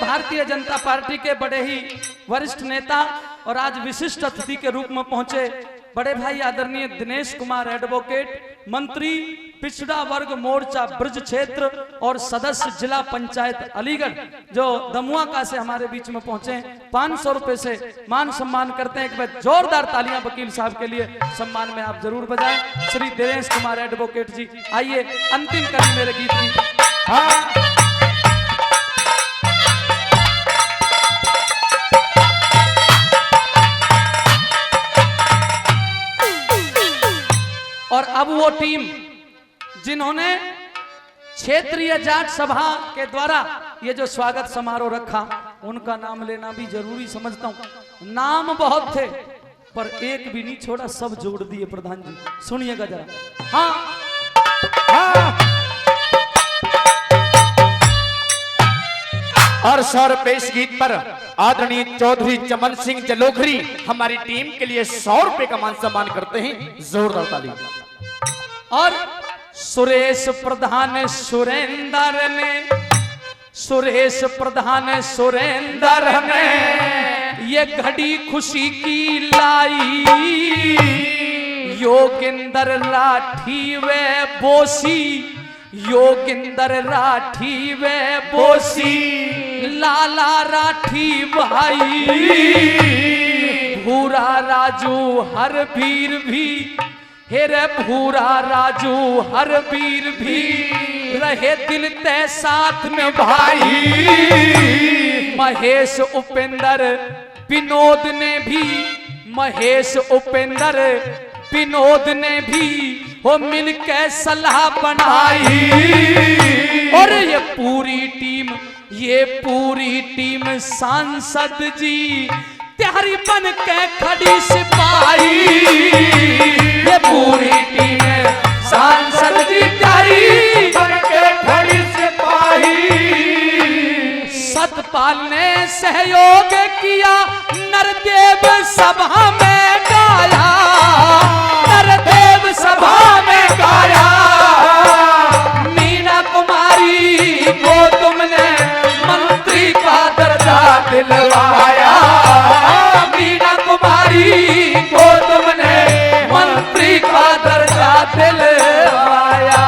भारतीय जनता पार्टी के बड़े ही वरिष्ठ नेता और आज विशिष्ट अतिथि के रूप में पहुंचे बड़े भाई आदरणीय दिनेश कुमार एडवोकेट, मंत्री पिछड़ा वर्ग मोर्चा ब्रज क्षेत्र और सदस्य जिला पंचायत अलीगढ़, जो दमुआ से हमारे बीच में पहुंचे। 500 रुपए से मान सम्मान करते हैं। एक बार जोरदार तालियां वकील साहब के लिए, सम्मान में आप जरूर बजाएं। श्री दिनेश कुमार एडवोकेट जी, आइए अंतिम कड़ी मेरे गीत की। और अब वो टीम जिन्होंने क्षेत्रीय जाट सभा के द्वारा ये जो स्वागत समारोह रखा, उनका नाम लेना भी जरूरी समझता हूं। नाम बहुत थे पर एक भी नहीं छोड़ा, सब जोड़ दिए प्रधान जी। सुनिएगा जरा। हाँ और सौर पेश गीत पर आदरणीय चौधरी चमन सिंह जलोखरी हमारी टीम के लिए 100 रुपए का मान सम्मान करते हैं। जोरदार ताली। और सुरेश प्रधान सुरेंद्र ने ये घड़ी खुशी की लाई, योगिंदर राठी वे बोसी, योगिंदर राठी वे बोसी, लाला राठी भाई, भूरा राजू हर वीर भी, हेरे भूरा राजू हर वीर भी, रहे दिल ते साथ में भाई। महेश उपेंद्र विनोद ने भी, महेश उपेंद्र विनोद ने भी हो मिलकर सलाह बनाई। और ये पूरी टीम सांसद जी त्यारी बन के खड़ी सिपाही। ये पूरी टीम सांसद जी त्यारी बन के खड़ी सिपाही। सतपाल ने सहयोग किया, नरदेव सभा में गाया, नरदेव सभा में गाया। मीना कुमारी को तुमने मंत्री का दर्जा दिलवाया, मीना कुमारी को तुमने मंत्री का दर्जा दिलवाया।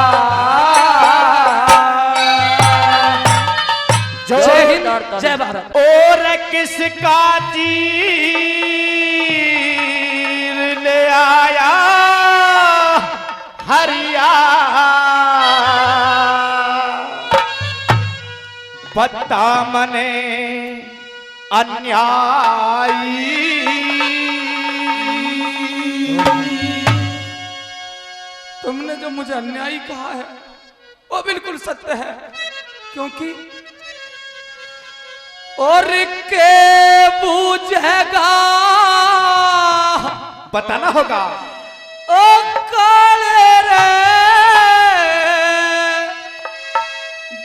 जय हिंद, जय भारत। और किसका तीर ले आया हरिया, बता मने अन्यायी। तुमने जो मुझे अन्यायी कहा है वो बिल्कुल सत्य है, क्योंकि और के बूझेगा बताना होगा। ओ काले रे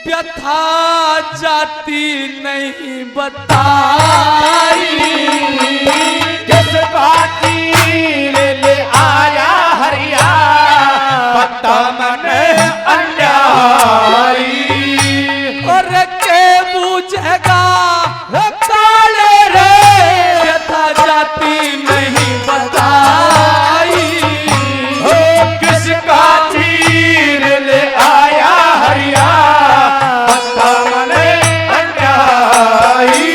व्यथा जाती नहीं बताई। किसका तीर ले आया हरिया, बता मने अन्यायी। और के बूझेगा काले रे व्यथा जाती नहीं बताई। हो किसका तीर ले आया हरिया, बता मने अन्यायी।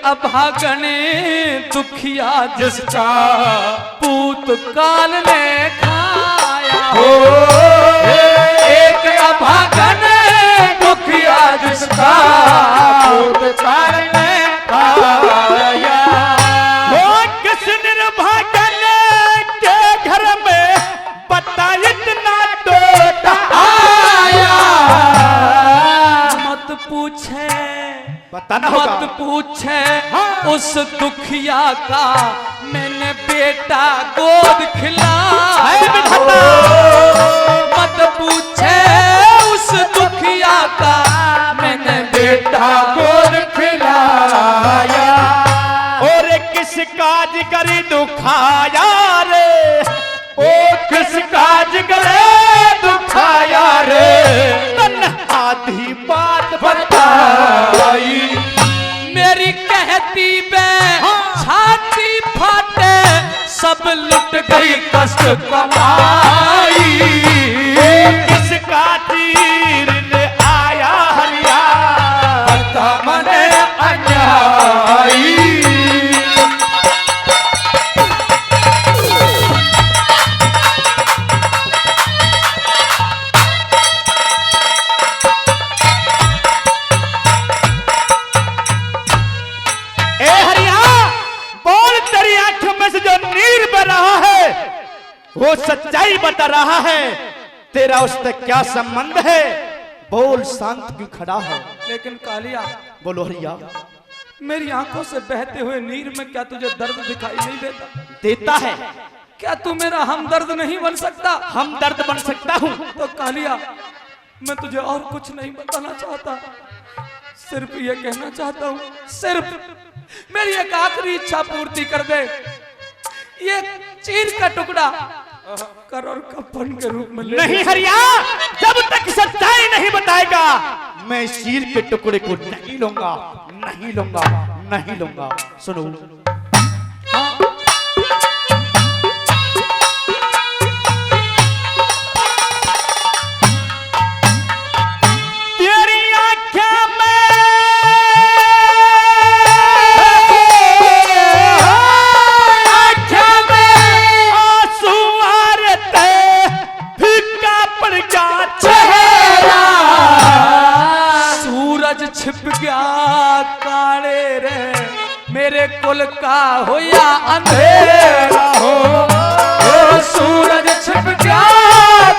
अभागने दुखिया जिसका पूत काल ने खाया हो। एक अभागन दुखिया जिसका पूत काल ने खाया। वो किस निर्भागन के घर में बता इतना टोटा आया। मत पूछे, बताना होगा। मत पूछे उस दुखिया का मैंने बेटा गोद खिलाया। मत पूछे उस दुखिया का मैंने बेटा गोद खिलाया। और किस काज करे दुखाया रे, ओ किस काज करे दुखाया रे। तन आधी बात बताई, मेरी कहती में छाती फाटे, सब लुट गई कष्ट कमाई। किसका तीर ले आया हरिया, बता मने अन्यायी। वो सच्चाई बता रहा है, तेरा उससे क्या संबंध है? बोल, शांत क्यों खड़ा है? लेकिन कालिया, बोलो हरिया। मेरी आंखों से बहते हुए नीर में क्या तुझे दर्द दिखाई नहीं देता? देता है। क्या तू मेरा हमदर्द नहीं बन सकता? हम दर्द बन सकता हूँ। तो कालिया, मैं तुझे और कुछ नहीं बताना चाहता, सिर्फ ये कहना चाहता हूँ, सिर्फ मेरी एक आखिरी इच्छा पूर्ति कर दे। ये चीर का टुकड़ा कर और कफन के रूप में ले। नहीं हरिया, जब तक सच्चाई नहीं बताएगा मैं शीर के टुकड़े को नहीं लूंगा, नहीं लूंगा, नहीं लूंगा। सुनो, तेरी आंखें में आंसू आ रहे, फीका पड़ जा चेहरा। सूरज छिप गया काले रे, मेरे कुल का हो या अंधेरा हो। ओ सूरज छिप गया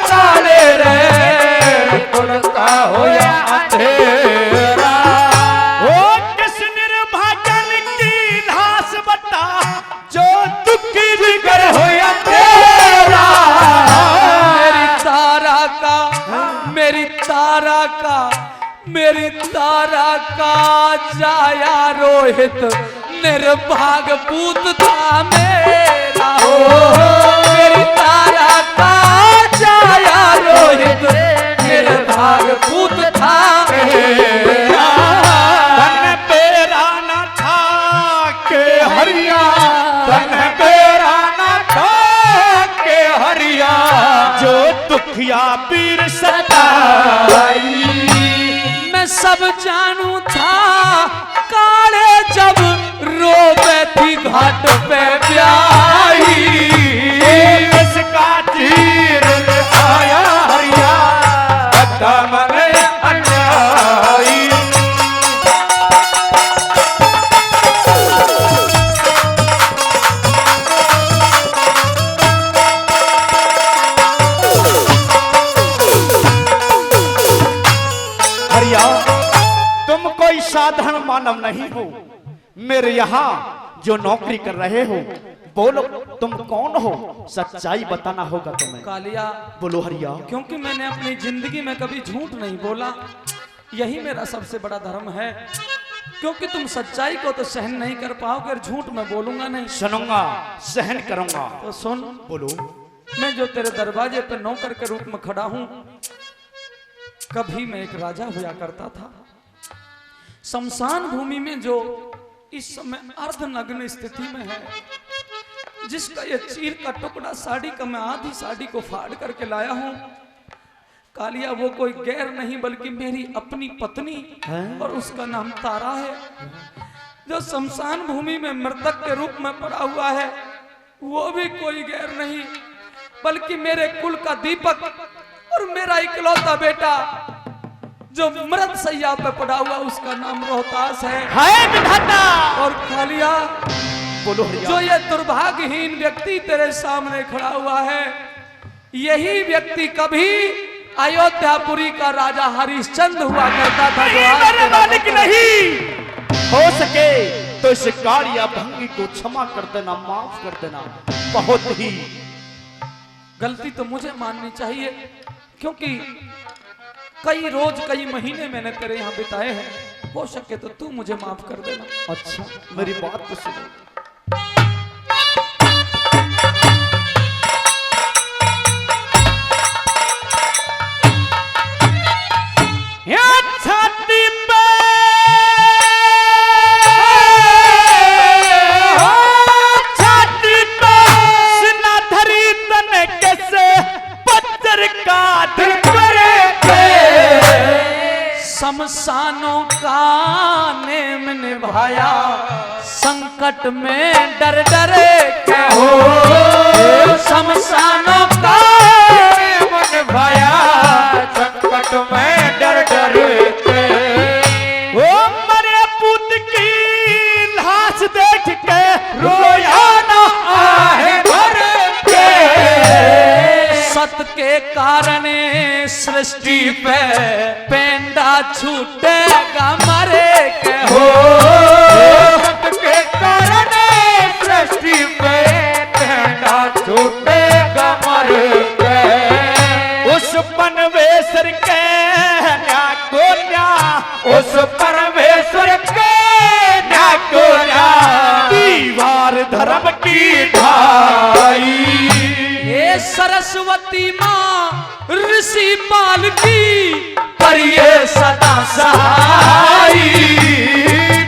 काले रे, कुल का हो या अंधेरा। ओ किस निर्भागन की लाश बता, जो दुखी जिगर हो या तेरा। मेरी तारा का, मेरी तारा का, मेरी तारा का जाया रोहित निर्भाग पूत था मेरा हो। मेरी तारा का जाया रोहित निर्भाग पूत था मेरा। तन पेरा न था के हरिया, तन पेरा न था के हरिया, जो दुखिया पीर सताई। मैं सब जानू था काले जब रोवे थी घाट पे ब्याही। इसका तीर आया हरिया, मन अन्यायी। हरिया, तुम कोई साधारण मानव नहीं हो। मेरे यहाँ जो नौकरी कर रहे हो, बोलो तुम कौन हो? सच्चाई बताना होगा तुम्हें। कालिया, बोलो हरिया। क्योंकि मैंने अपनी जिंदगी में कभी झूठ नहीं बोला, यही मेरा सबसे बड़ा धर्म है। क्योंकि तुम सच्चाई को तो सहन नहीं कर पाओगे और झूठ मैं बोलूंगा नहीं। सुनूंगा, सहन करूंगा। तो सुन, बोलो। मैं जो तेरे दरवाजे पे नौकर के रूप में खड़ा हूं, कभी मैं एक राजा हुआ करता था। शमशान भूमि में जो इस समय अर्धनग्न स्थिति में है, जिसका ये चीर का टुकड़ा साड़ी का मैं आधी साड़ी को फाड़ करके लाया हूं, कालिया वो कोई गैर नहीं बल्कि मेरी अपनी पत्नी और उसका नाम तारा है, जो शमशान भूमि में मृतक के रूप में पड़ा हुआ है। वो भी कोई गैर नहीं बल्कि मेरे कुल का दीपक और मेरा इकलौता बेटा जो मृत सैया पे पड़ा हुआ, उसका नाम रोहतास है विधाता। और कालिया, बोलो हरिया। जो ये दुर्भाग्यहीन व्यक्ति तेरे सामने खड़ा हुआ है, यही व्यक्ति कभी अयोध्यापुरी का राजा हरिश्चंद्र हुआ करता था। जो आज मेरे तेरा मालिक नौकर है। नहीं हो सके तो इस कालिया भंगी को क्षमा कर देना, माफ कर देना। बहुत ही गलती तो मुझे माननी चाहिए, क्योंकि कई रोज कई महीने मैंने तेरे यहाँ बिताए हैं। हो सके तो तू मुझे माफ कर देना। अच्छा, मेरी बात तो सुनो। छाती पे छाती पे सिना धरी तन कैसे पत्थर का दिल करे। शमशानों का नेम निभाया, संकट में डर डरे के हो। शमशानों का नेम निभाया, संकट में डर डरे के। ओ मरे पुत की लाश देख के रोया ना आहे भर के। सत के के कारण सृष्टि पे पेंडा छूटेगा मरे के हो। जगत के कारण सृष्टि पे पेंडा छूटेगा मरे के। उस परमेश्वर के न्या को न्या, उस परमेश्वर के न्या को न्या, दीवार धर्म की ढाई। ये सरस्वती माँ ऋषि पाल की करिए सदा सहाई।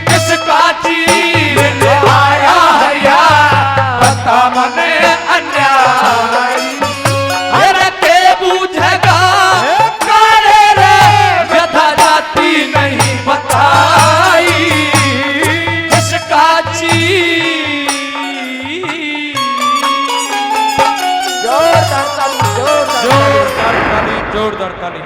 किसका चीर ले आया है या बता मने अन्याय। अरे के बूझेगा कारे रे व्यथा जाती नहीं बताई। किसका चीज जोरदार ताली, जोरदार ताली।